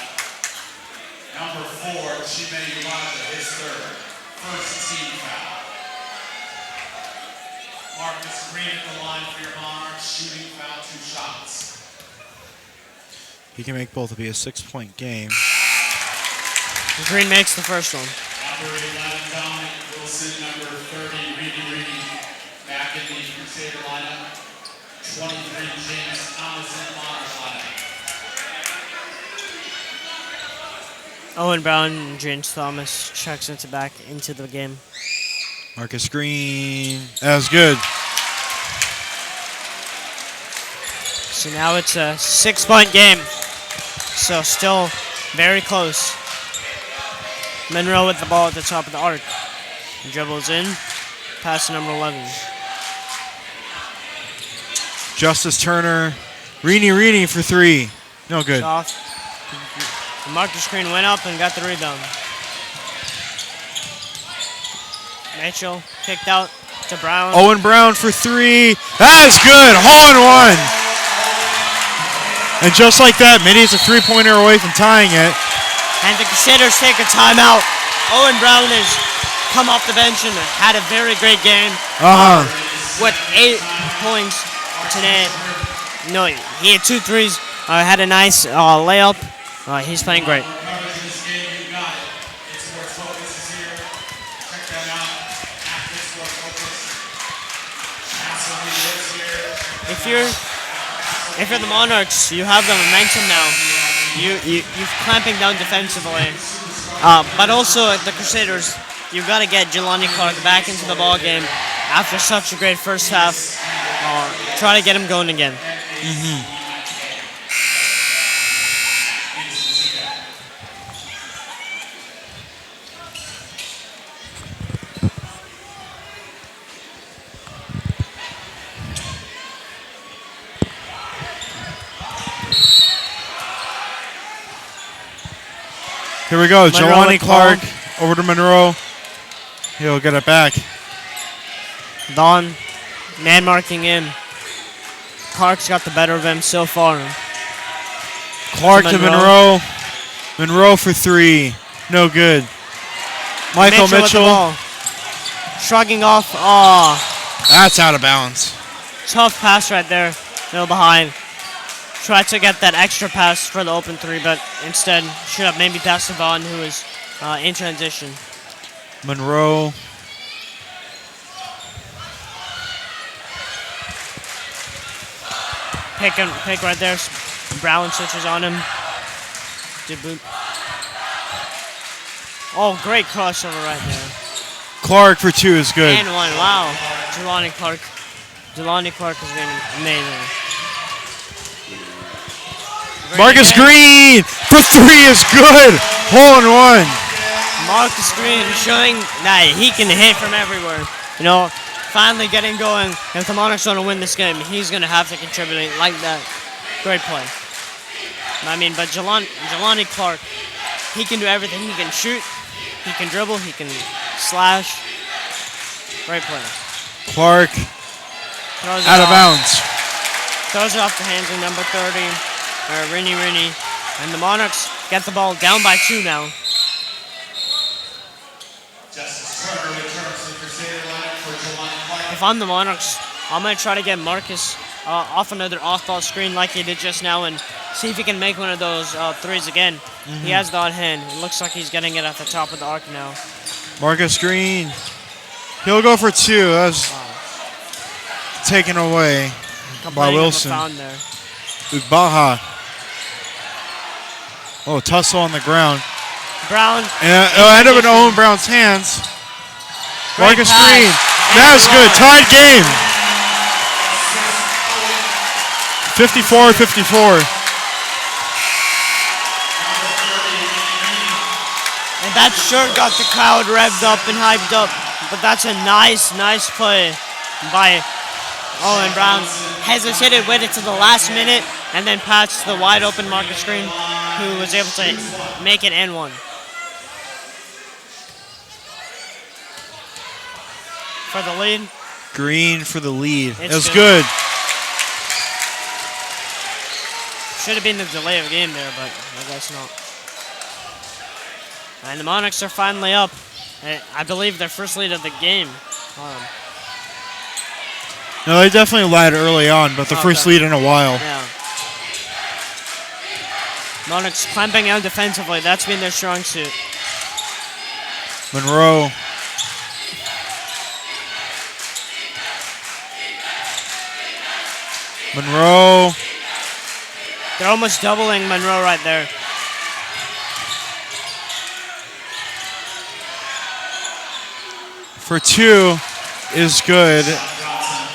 Number 4, Chime Yolanda, his third. First team foul. Marcus Green at the line for your Monarchs, shooting foul, 2 shots. He can make both. It'll be a 6-point game. Green makes the first one. Number 11, Dominic Wilson. Number 30, Reedy. Back in the Crusader lineup. 23, James Thomas in the Monarch lineup. Owen Brown and James Thomas checks into back into the game. Marcus Green. That was good. So now it's a 6-point game. So still very close. Monroe with the ball at the top of the arc. Dribbles in. Pass to number 11. Justice Turner. Reedy for three. No good. Soft. Marcus Green went up and got the rebound. Mitchell kicked out to Brown. Owen Brown for three. That is good. Hole in one. And just like that, Mitty's a three-pointer away from tying it. And the Crusaders take a timeout. Owen Brown has come off the bench and had a very great game. With 8 points today. No, he had 2 threes. Had a nice layup. He's playing great. If you're the Monarchs, you have the momentum now. You're clamping down defensively. But also the Crusaders, you've got to get Jelani Clark back into the ball game after such a great first half. Try to get him going again. Here we go. Monroe Jelani with the Clark ball. over to Monroe. He'll get it back. Don, man marking in. Clark's got the better of him so far. Clark to Monroe. Monroe for three. No good. Michael with the Mitchell. ball. Shrugging off. That's out of bounds. Tough pass right there. Middle behind. Tried to get that extra pass for the open three, but instead should have maybe passed to Vaughn, who was in transition. Monroe. Pick right there. Brown switches on him. Did boot. Oh, great crossover right there. Clark for two is good. And one. Wow. Jelani Clark. Jelani Clark has been amazing. Marcus Green for three is good. Hole in one. Marcus Green showing that he can hit from everywhere. You know, finally getting going. If the Monarchs want to win this game, he's going to have to contribute like that. Great play. But Jelani Clark, he can do everything. He can shoot, he can dribble, he can slash. Great play. Clark Throws it out of off. bounds. Throws it off the hands of number 30, Rini. And the Monarchs get the ball down by 2 now. Justice Turner returns to the Crusader lineup for Jelani Clark. If I'm the Monarchs, I'm going to try to get Marcus off another off-ball screen like he did just now and see if he can make one of those threes again. He has the hot hand. It looks like he's getting it at the top of the arc now. Marcus Green. He'll go for 2. That was taken away by Complaining of a Wilson. foul there. Ubaha. Oh, tussle on the ground. Brown. And it'll end up in Owen Brown's hands. Great Marcus pass. Green. And That was good. one. Tied game. 54-54. And that sure got the crowd revved up and hyped up. But that's a nice play by Owen Brown. Hesitated, waited to the last minute, and then passed the wide open Marcus Green, who was able to make it and one. For the lead. Green for the lead. It's It was good. good. Should have been the delay of game there, but I guess not. And the Monarchs are finally up. I believe their first lead of the game. No, they definitely led early on, but the first lead in a while. Yeah. Monarchs clamping down defensively. That's been their strong suit. Monroe. Monroe. They're almost doubling Monroe right there. For 2 is good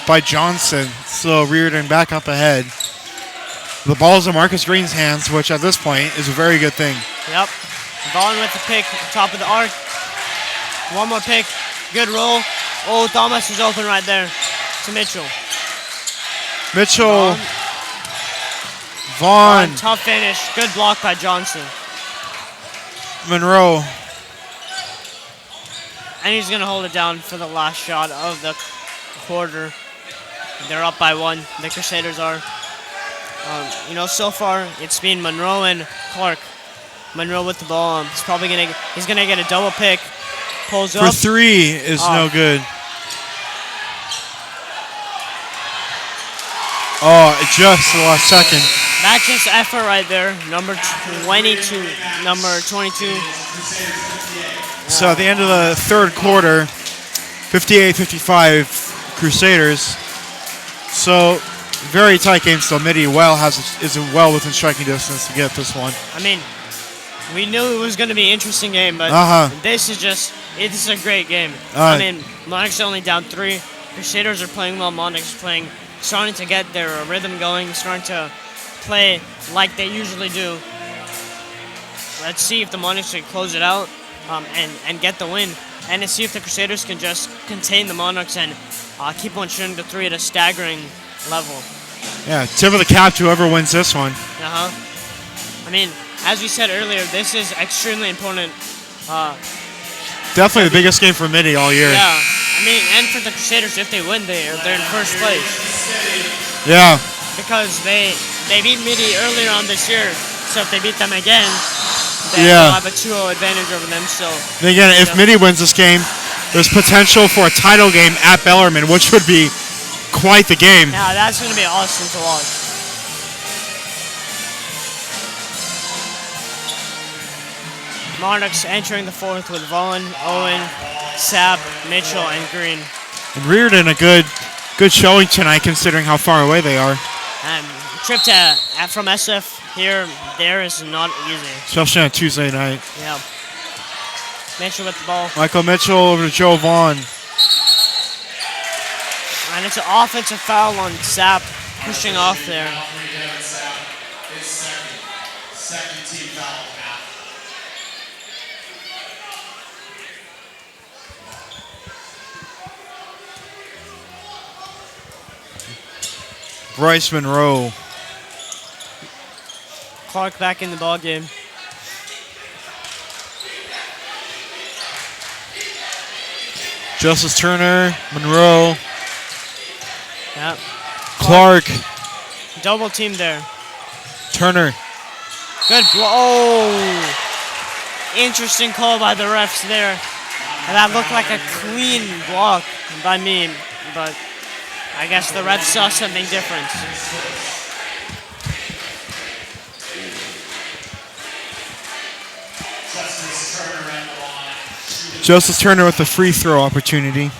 by Johnson. So Riordan back up ahead. The ball's in Marcus Green's hands, which at this point is a very good thing. Yep. Vaughn with the pick, top of the arc. One more pick. Good roll. Oh, Thomas is open right there to Mitchell. Mitchell. Vaughn. Tough finish. Good block by Johnson. Monroe. And he's going to hold it down for the last shot of the quarter. They're up by 1. The Crusaders are. So far it's been Monroe and Clark. Monroe with the ball. He's going to get a double pick. Pulls For up. 3 is no good. Oh, just the last second. That's just effort right there. Number 22. So at the end of the third quarter, 58-55 Crusaders. So very tight game still. Mitty is well within striking distance to get this one. I mean, we knew it was going to be an interesting game, but this is a great game. Monarchs are only down 3. Crusaders are playing well. Monarchs are starting to get their rhythm going, starting to play like they usually do. Let's see if the Monarchs can close it out and get the win, and to see if the Crusaders can just contain the Monarchs and keep on shooting the 3 at a staggering level. Yeah, tip of the cap to whoever wins this one. I mean, as we said earlier, this is extremely important. Definitely the biggest game for Mitty all year. Yeah, I mean, and for the Crusaders, if they win, they're in first place. Yeah. Because they beat Mitty earlier on this year, so if they beat them again, they'll have a 2-0 advantage over them. So and again, if Mitty wins this game, there's potential for a title game at Bellarmine, which would be quite the game. Yeah, that's going to be awesome to watch. Monarchs entering the fourth with Vaughn, Owen, Sapp, Mitchell, and Green. And Riordan a good showing tonight, considering how far away they are. Trip from SF there is not easy. Especially on a Tuesday night. Yeah. Mitchell with the ball. Michael Mitchell over to Joe Vaughn. And it's an offensive foul on Sapp, pushing off there. Second team foul. Bryce Monroe. Clark back in the ball game. Justice Turner, Monroe, Yep. Clark, Double team there. Turner. Good blow. Oh. Interesting call by the refs there. And that looked like a clean block by me, but I guess the refs saw something different. Justice Turner with the free throw opportunity.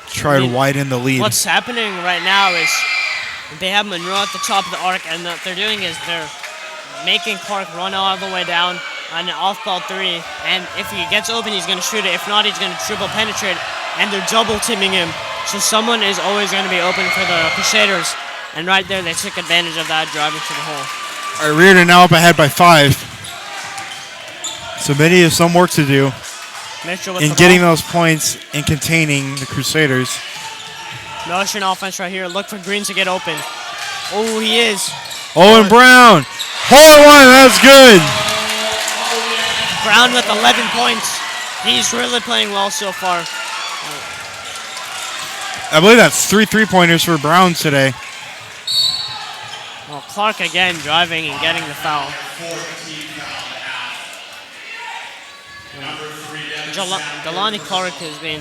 Try to widen the lead. What's happening right now is they have Monroe at the top of the arc, and what they're doing is they're making Clark run all the way down on an off-ball three, and if he gets open, he's going to shoot it. If not, he's going to triple penetrate, and they're double-teaming him. So someone is always going to be open for the Crusaders, and right there, they took advantage of that, driving to the hole. All right, Riordan now up ahead by 5. So Mitty has some work to do Mitchell with in the getting ball. those points and containing the Crusaders. Motion offense right here. Look for Green to get open. Oh, he is. Owen Brown, hole in one, that's good. Brown with 11 points. He's really playing well so far. I believe that's 3 3-pointers for Brown today. Well, Clark again driving and getting the foul. Delani Clark has been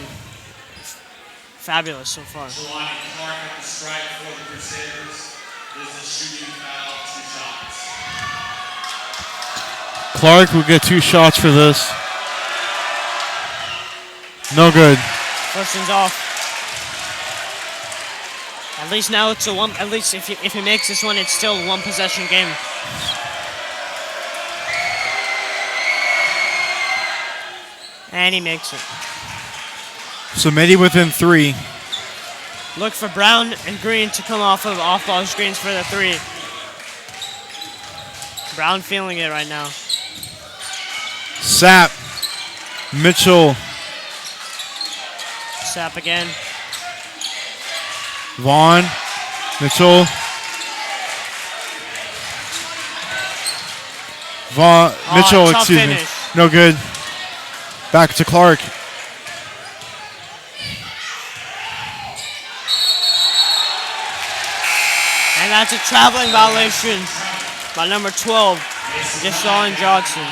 fabulous so far. Delani Clark at the strike for the Crusaders. This is a shooting foul, 2 shots. Clark will get 2 shots for this. No good. First one's off. At least now it's a one. At least if he makes this one, it's still a 1 possession game. And he makes it. So Mitty within 3. Look for Brown and Green to come off of off-ball screens for the 3. Brown feeling it right now. Sapp, Mitchell, Sapp again. Vaughn, Mitchell, Mitchell, tough excuse finish. me. No good. Back to Clark. And that's a traveling violation by number 12, Deshaun Johnson.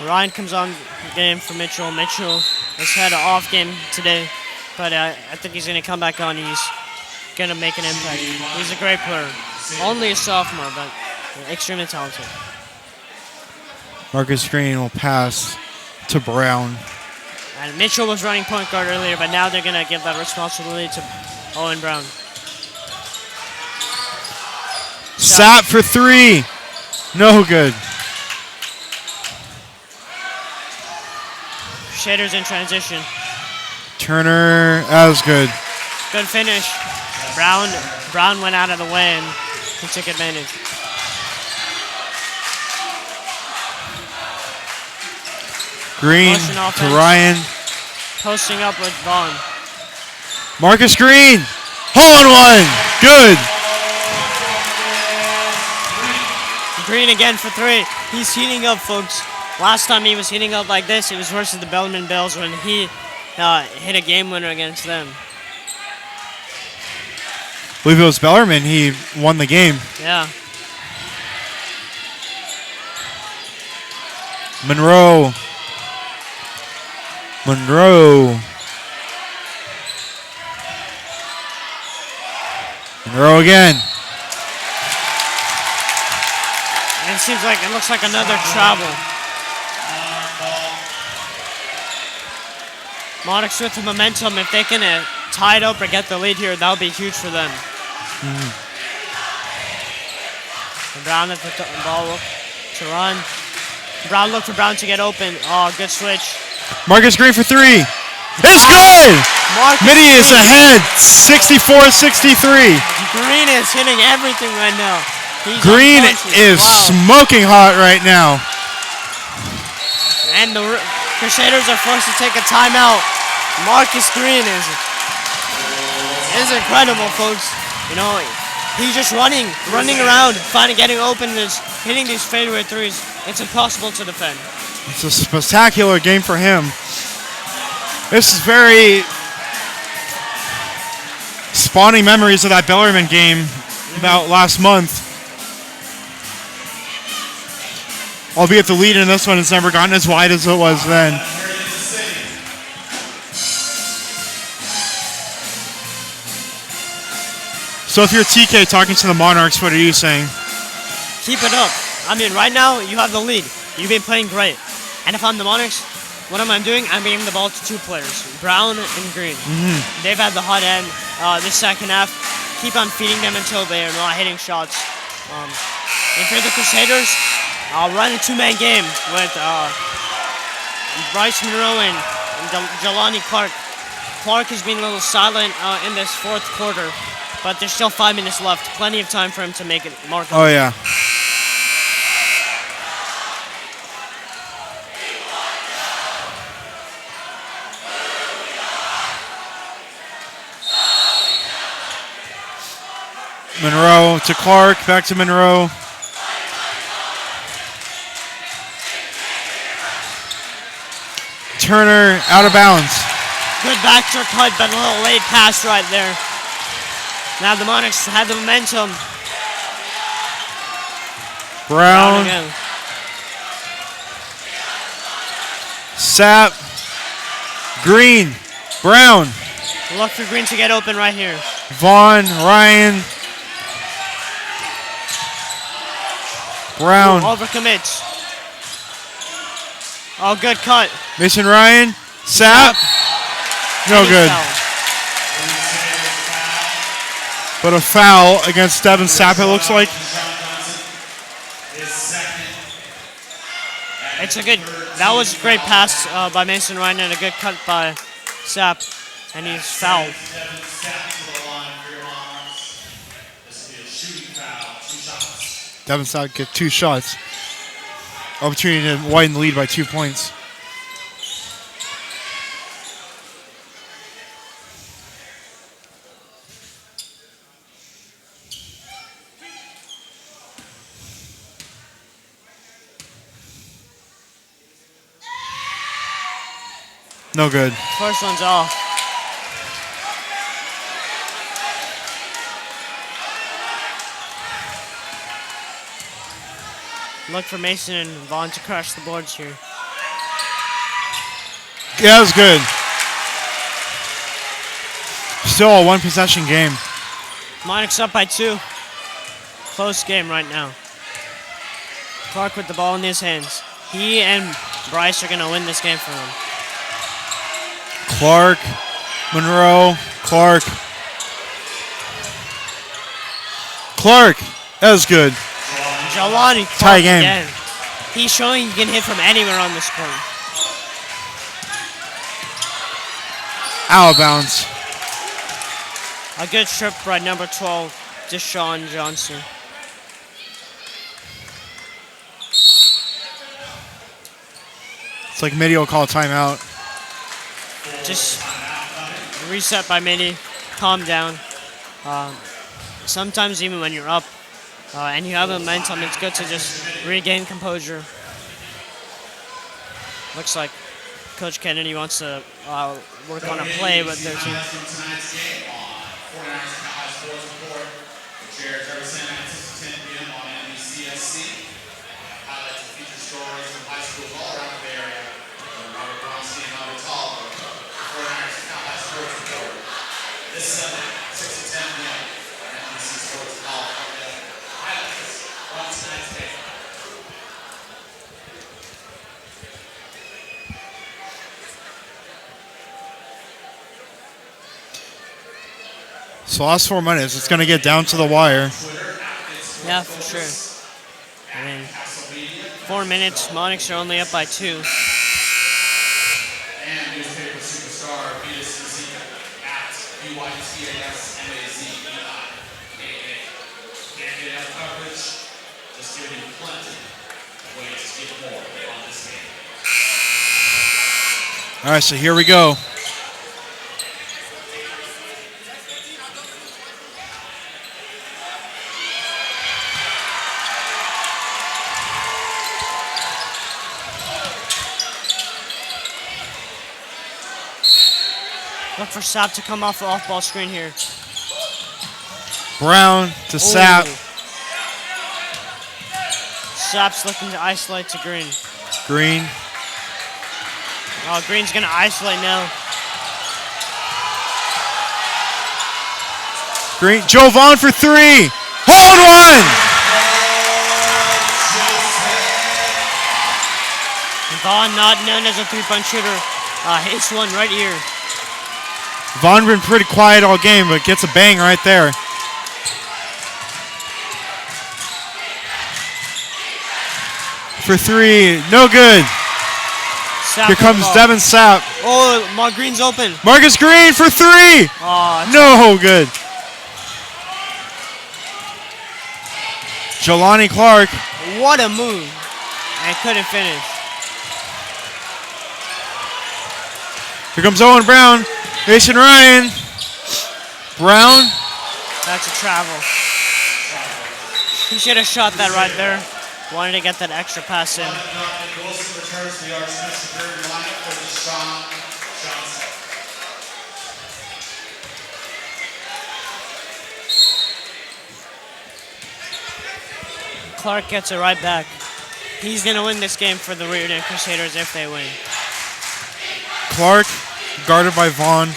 Ryan comes on the game for Mitchell. Mitchell has had an off game today, but I think he's going to come back on. He's going to make an impact. He's a great player. Only a sophomore, but extremely talented. Marcus Green will pass to Brown. And Mitchell was running point guard earlier, but now they're going to give that responsibility to Owen Brown. Sapp for 3. No good. Shaders in transition. Turner, as good. Good finish. Brown went out of the way and he took advantage. Green Motion to offense. Ryan. Posting up with Vaughn. Marcus Green, hole in one, good. Green again for 3. He's heating up, folks. Last time he was heating up like this, it was versus the Bellman Bells when he hit a game winner against them. I believe it was Bellarmine, he won the game. Yeah. Monroe again. And it looks like another travel. Monarchs with the momentum. If they can tie it up or get the lead here, that'll be huge for them. Brown at the ball to run. Brown look for Brown to get open. Oh, good switch. Marcus Green for 3. It's good! Mitty is ahead, 64-63. Green is hitting everything right now. He's Green unconscious. is smoking hot right now. And the Crusaders are forced to take a timeout. Marcus Green is incredible, folks. You know, he's just running around, getting open, and hitting these fadeaway threes. It's impossible to defend. It's a spectacular game for him. This is very spawning memories of that Bellarmine game about last month. Albeit the lead in this one has never gotten as wide as it was then. So if you're TK talking to the Monarchs, what are you saying? Keep it up. I mean, right now, you have the lead. You've been playing great. And if I'm the Monarchs, what am I doing? I'm giving the ball to two players, Brown and Green. They've had the hot end this second half. Keep on feeding them until they are not hitting shots. And for the Crusaders, I'll run a two-man game with Bryce Monroe and Jelani Clark. Clark has been a little silent in this fourth quarter. But there's still 5 minutes left. Plenty of time for him to make it mark. Oh, yeah. Monroe to Clark, back to Monroe. Turner out of bounds. Good backdoor cut, but a little late pass right there. Now the Monarchs have the momentum. Brown. Sapp. Green. Brown. Look for Green to get open right here. Vaughn. Ryan. Brown. Overcommits. Oh, good cut. Mason Ryan. Sapp. No good. Foul. But a foul against Devin Sapp, it looks like. It's a good. That was a great pass by Mason Ryan and a good cut by Sapp, and he's fouled. Devin Sapp get 2 shots. Opportunity to widen the lead by 2 points. No good. First one's off. Look for Mason and Vaughn to crush the boards here. Yeah, that was good. Still a 1-possession game. Monarchs up by 2. Close game right now. Clark with the ball in his hands. He and Bryce are going to win this game for him. Clark, Monroe, Clark. Clark, that was good. Jelani Clark Tie game. again. He's showing he can hit from anywhere on this court. Out of bounds. A good trip by number 12, Deshaun Johnson. It's like Mitty will call a timeout. Just reset by Mitty. Calm down. Sometimes even when you're up and you have momentum, it's good to just regain composure. Looks like Coach Kennedy wants to work on a play with their team. So last 4 minutes, it's going to get down to the wire. Yeah, for sure. I mean, 4 minutes, Monarchs are only up by 2. And newspaper superstar Venus Mazika at BYTASMAZEI. Can't get enough coverage, just giving you plenty of ways to get more on this game. All right, so here we go. Look for Sap to come off the off-ball screen here. Brown to Sap. Sap's looking to isolate to Green. Green. Oh, Green's going to isolate now. Green. Joe Vaughn for three. Hold one. Vaughn, not known as a three-point shooter, hits one right here. Vaughn been pretty quiet all game, but gets a bang right there. For three, no good. Sap Here comes Devin Sapp. Oh, Mark Green's open. Marcus Green for three. Oh, No good. Jelani Clark. what a move. And couldn't finish. Here comes Owen Brown. Mason Ryan. Brown. That's a travel. He should have shot that right there. Wanted to get that extra pass in. Wilson returns to the Archbishop Riordan lineup for Deshaun Johnson. Clark gets it right back. He's going to win this game for the Riordan Crusaders if they win. Clark guarded by Vaughn.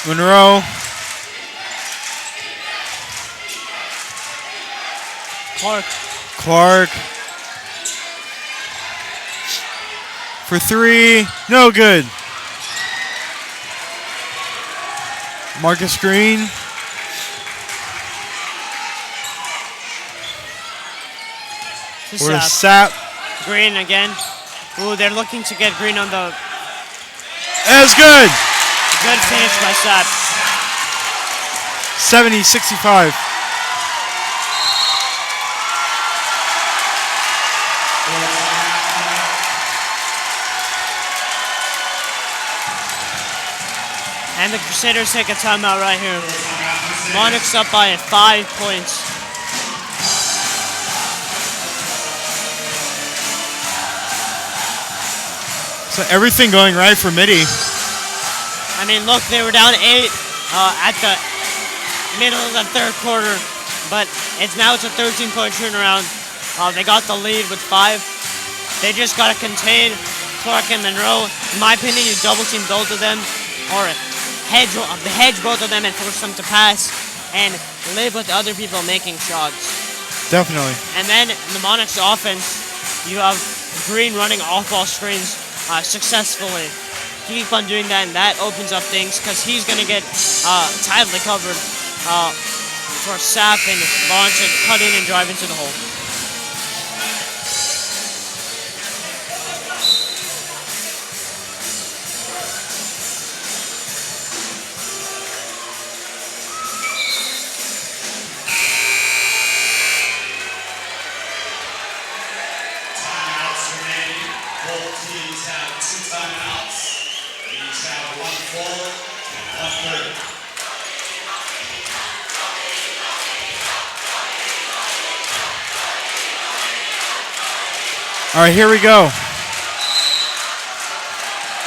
Monroe. Clark. For three, no good. Marcus Green. To Or Sap. Sapp. Green again. Ooh, they're looking to get Green on the... That's good. Good finish by Sap. 70-65. And the Crusaders take a timeout right here. Monarchs up by 5 points. So everything going right for Mitty. I mean, look, they were down 8 at the middle of the third quarter, but it's a 13-point turnaround. They got the lead with 5. They just got to contain Clark and Monroe. In my opinion, you double team both of them, or hedge both of them and force them to pass and live with other people making shots. Definitely. And then in the Monarchs offense, you have Green running off-ball screens successfully. Keep on doing that, and that opens up things because he's going to get tightly covered for Sapp and Vaughn to cut in and drive into the hole. Timeouts remaining. Both teams have 2 timeouts. They each have 1 full and 1 third. All right, here we go.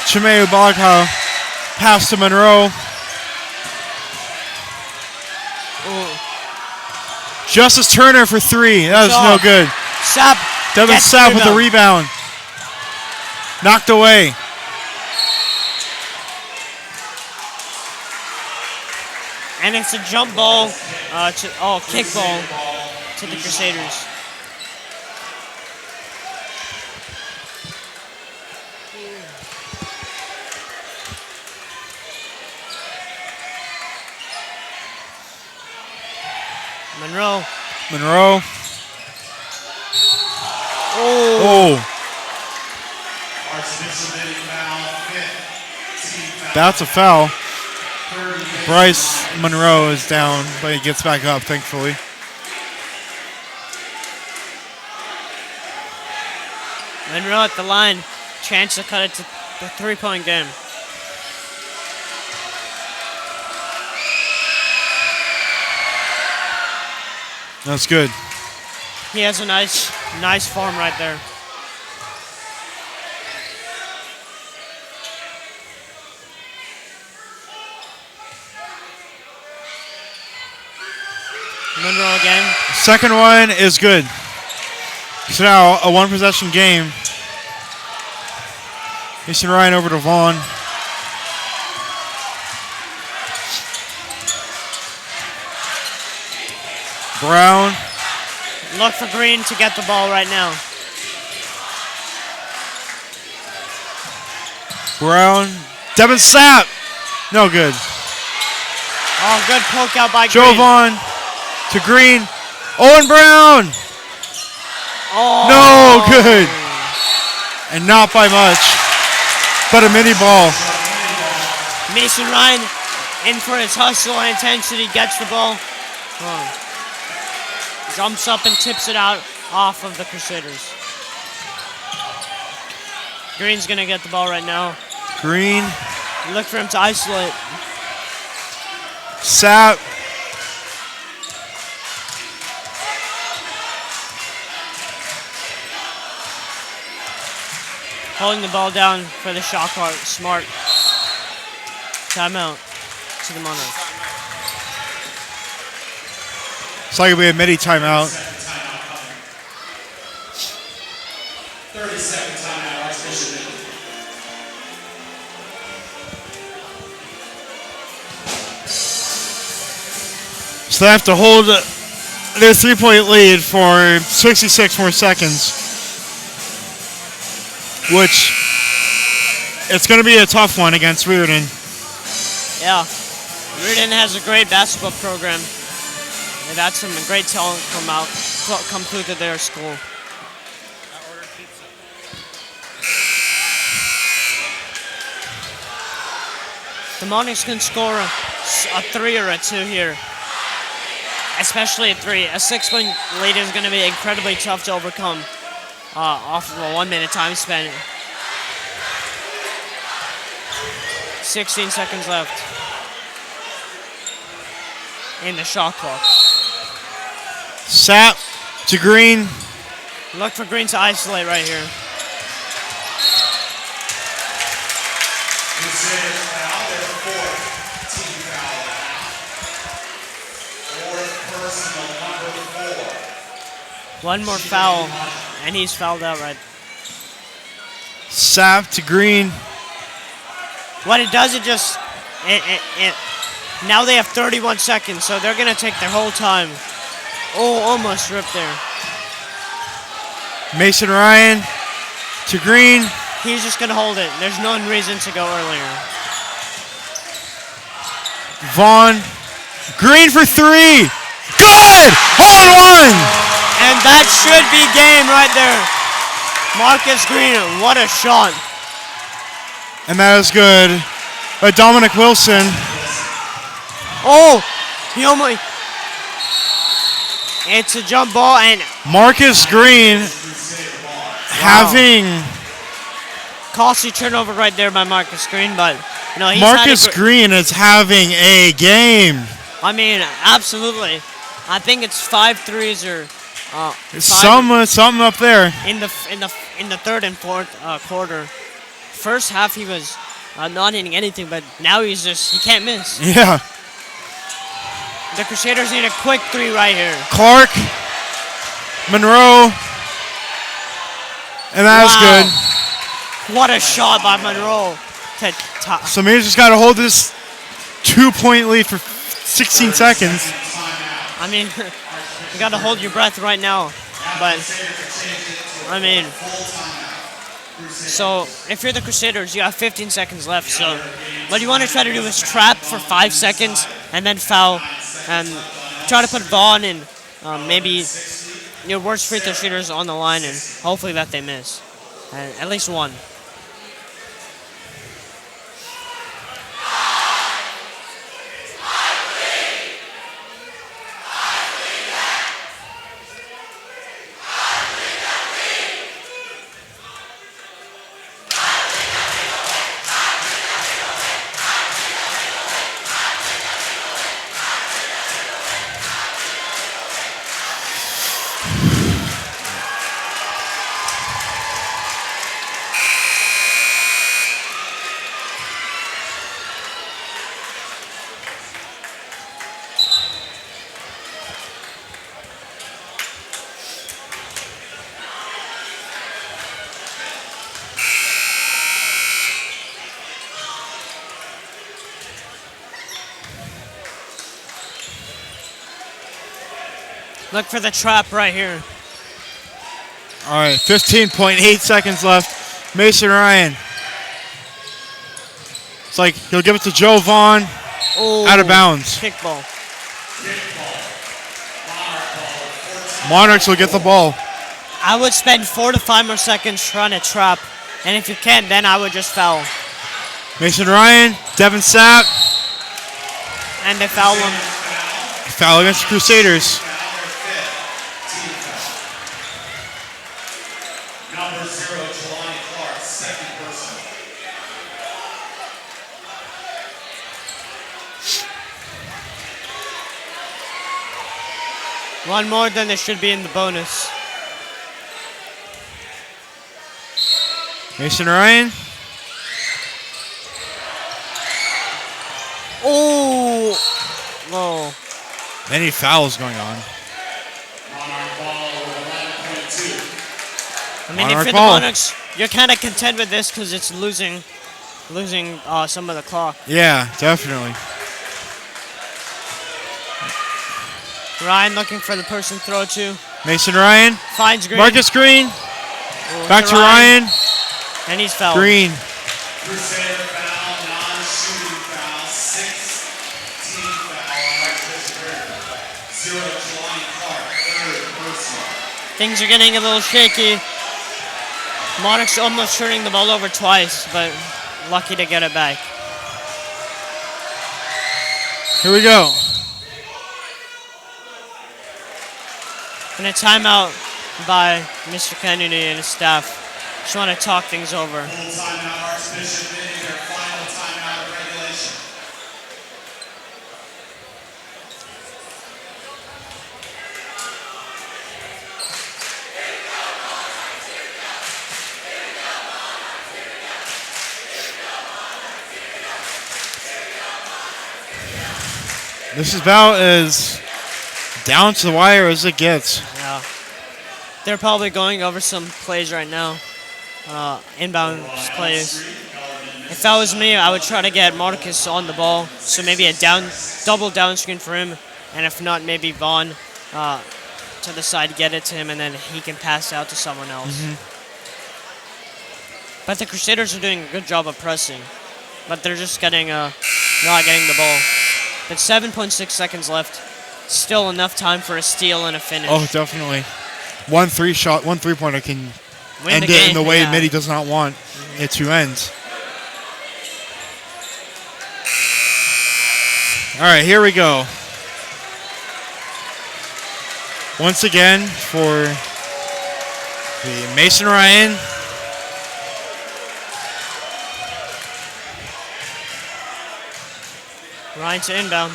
Chimeu Balakau pass to Monroe. Justice Turner for 3. That was no good. Sapp. Devin gets Sapp with the rebound. Knocked away. And it's a jump ball, kick ball to the Crusaders. Monroe. Oh. Archbishop Mitty foul, 5th team foul. That's a foul. 30 Bryce Monroe is down, but he gets back up, thankfully. Monroe at the line. Chance to cut it to the 3-point game. That's good. He has a nice form right there. Monroe again. Second one is good. So now a one possession game. Mason Ryan over to Vaughn. Brown. Look for Green to get the ball right now. Brown. Devin Sapp. No good. Oh, good poke out by Joe Green. Vaughn to Green. Owen Brown. Oh. No good. And not by much. But a mini ball. Mason Ryan in for his hustle and intensity, gets the ball. Jumps up and tips it out off of the Crusaders. Green's gonna get the ball right now. Green. Look for him to isolate. Sapp. Holding the ball down for the shot clock. Smart. Timeout to the Monarchs. It's like we have Mitty timeout. 30-second timeout, Archbishop Mitty. So they have to hold their 3-point lead for 66 more seconds. Which, it's going to be a tough one against Riordan. Yeah. Riordan has a great basketball program. They've had some great talent come through to their school. The Monarchs can score a 3 or a 2 here. Especially a 3. A 6-point lead is going to be incredibly tough to overcome off of a 1-minute time span. 16 seconds left in the shot clock. Sapp to Green. Look for Green to isolate right here. Crusaders foul, their fourth team foul. Fourth personal, number 4. One more foul, and he's fouled out right. Sapp to Green. What it does, now they have 31 seconds, so they're going to take their whole time. Oh, almost ripped there. Mason Ryan to Green. He's just going to hold it. There's no reason to go earlier. Vaughn. Green for 3. Good! Hole in one! And that should be game right there. Marcus Green, what a shot. And that is good. But Dominic Wilson. Oh, he almost... It's a jump ball, and Marcus Green having... costly turnover right there by Marcus Green, but he's Marcus Green is having a game. I mean, absolutely. I think it's 5 threes or Something up there. in the third and fourth quarter. First half he was not hitting anything, but now he can't miss. Yeah. The Crusaders need a quick 3 right here. Clark, Monroe, and that is good. What a shot by Monroe. So Mayor's just got to hold this 2-point lead for 16 seconds. I mean, you got to hold your breath right now. But, I mean, so if you're the Crusaders, you have 15 seconds left. So what you want to try to do is trap for 5 seconds and then foul and try to put Vaughn and maybe your worst free throw shooters on the line and hopefully that they miss. At least one. Look for the trap right here. All right, 15.8 seconds left. Mason Ryan. It's like he'll give it to Joe Vaughn. Oh, Out of bounds. Kick ball. Monarchs will get the ball. I would spend 4 to 5 more seconds trying to trap. And if you can't, then I would just foul. Mason Ryan, Devin Sapp. And they foul him. Foul against the Crusaders. Number 0, Jelani Clark, second person. One more than they should be in the bonus. Mason Ryan. Oh! Whoa. Many fouls going on. Monarch ball with 11.2. I mean, if Monarch you're the ball. Monarchs, you're kind of content with this because it's losing some of the clock. Yeah, definitely. Ryan looking for the person throw to. Mason Ryan. Finds Green. Marcus Green. Oh, Back to Ryan. And he's fouled. Green. Crusader foul, non-shooting foul, 16 foul on Archbishop Riordan. 0, Jelani Clark, third personal. Things are getting a little shaky. Monarchs almost turning the ball over twice, but lucky to get it back. Here we go. And a timeout by Mr. Kennedy and his staff. Just want to talk things over. Full timeout, Archbishop Mitty, their final timeout of regulation. This is about as down to the wire as it gets. Yeah. They're probably going over some plays right now. Inbound plays. If that was me, I would try to get Marcus on the ball. So maybe a double down screen for him. And if not, maybe Vaughn to the side, get it to him, and then he can pass out to someone else. But the Crusaders are doing a good job of pressing. But they're just not getting the ball. But 7.6 seconds left. Still enough time for a steal and a finish. Oh, definitely. One three-pointer can Win end the it game, in the way yeah. Mitty does not want it to end. All right, here we go. Once again for the Mason Ryan. Ryan to inbound.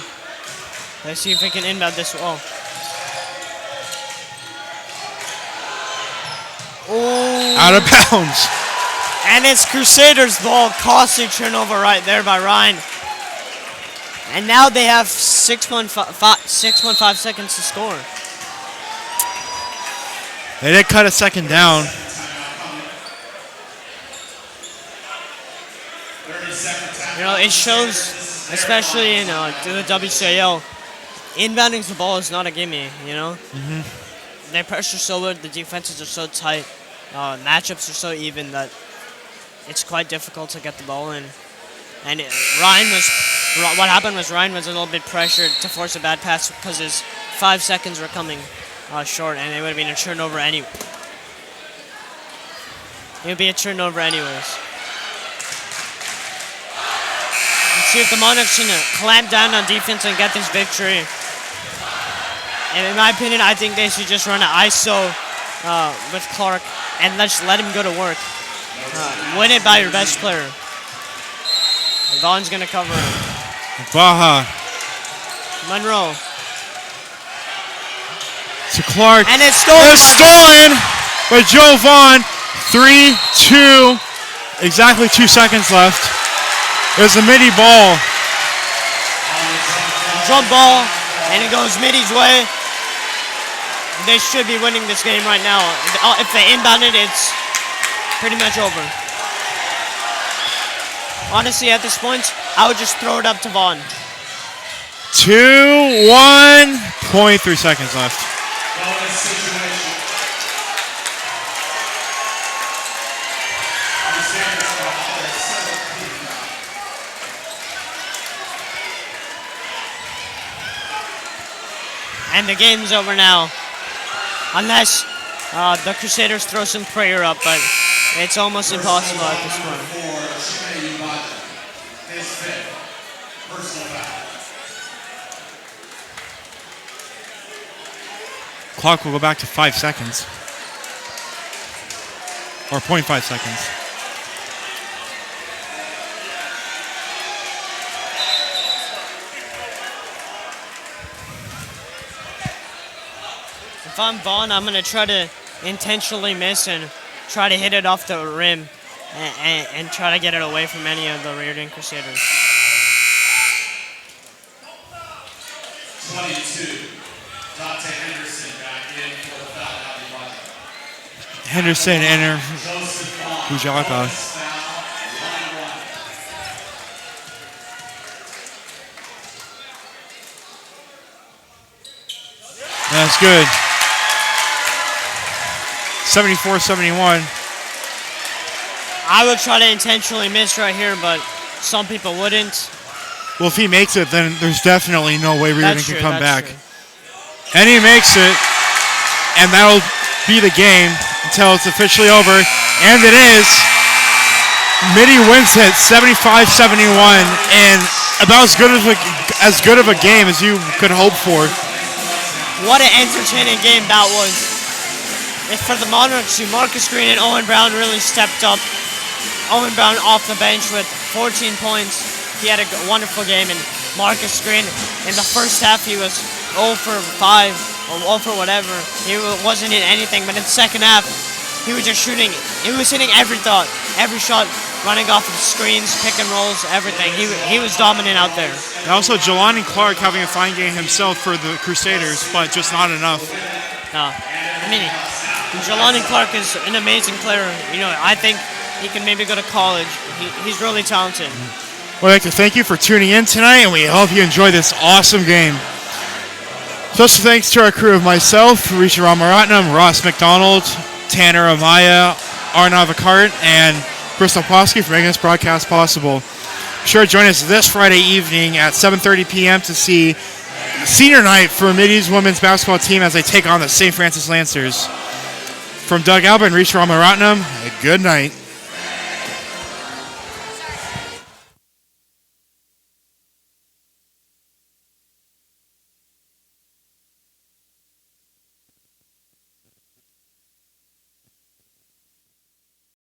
Let's see if we can inbound this wall. Oh. Out of bounds. And it's Crusaders ball. Costly turnover right there by Ryan. And now they have 6.5 seconds to score. They did cut a second down. 30-second time. You know, it shows, especially in the WCAL, inbounding the ball is not a gimme, you know? Their pressure so good, the defenses are so tight, matchups are so even that it's quite difficult to get the ball in. And what happened was Ryan was a little bit pressured to force a bad pass because his 5 seconds were coming short, and it would have been a turnover anyway. It would be a turnover anyways. Let's see if the Monarchs can clamp down on defense and get this victory. And in my opinion, I think they should just run an ISO with Clark and just let him go to work. Win it by your best player. Vaughn's going to cover him. Baja Monroe. to Clark. And it's stolen. It's stolen by Joe Vaughn. 3-2. Exactly 2 seconds left. There's a Mitty ball. Jump ball. And it goes Mitty's way. They should be winning this game right now. If they inbound it, it's pretty much over. Honestly, at this point, I would just throw it up to Vaughn. 2-1. 0.3 seconds left. And the game's over now. Unless the Crusaders throw some prayer up, but it's almost impossible at this point. Clock will go back to 5 seconds. Or 0.5 seconds. If I'm Vaughn, I'm going to try to intentionally miss and try to hit it off the rim and try to get it away from any of the Riordan Crusaders. 22. Dante Henderson back in for the foul. Henderson enter Bujaka. That's good. 74-71. I would try to intentionally miss right here, but some people wouldn't. Well, if he makes it, then there's definitely no way Riordan can come back. True. And he makes it, and that'll be the game until it's officially over, and it is. Mitty wins it 75-71, and about as good of a game as you could hope for. What an entertaining game that was. If for the Monarchs, Marcus Green and Owen Brown really stepped up. Owen Brown off the bench with 14 points. He had a wonderful game, and Marcus Green in the first half he was 0 for 5 or 0 for whatever. He wasn't in anything, but in the second half he was just shooting. He was hitting every shot, running off of screens, pick and rolls, everything. He was dominant out there. And also Jelani Clark having a fine game himself for the Crusaders, but just not enough. No, I mean, Jelani Clark is an amazing player. I think he can maybe go to college. He's really talented. We'd like to thank you for tuning in tonight, and we hope you enjoy this awesome game. Special thanks to our crew of myself, Risha Ramaratnam, Ross McDonald, Tanner Amaya, Arnav Akart, and Chris Opowski for making this broadcast possible. Be sure to join us this Friday evening at 7:30 p.m. to see senior night for Mitty's women's basketball team as they take on the St. Francis Lancers. From Doug Albert and Risha Ramaratnam, good night.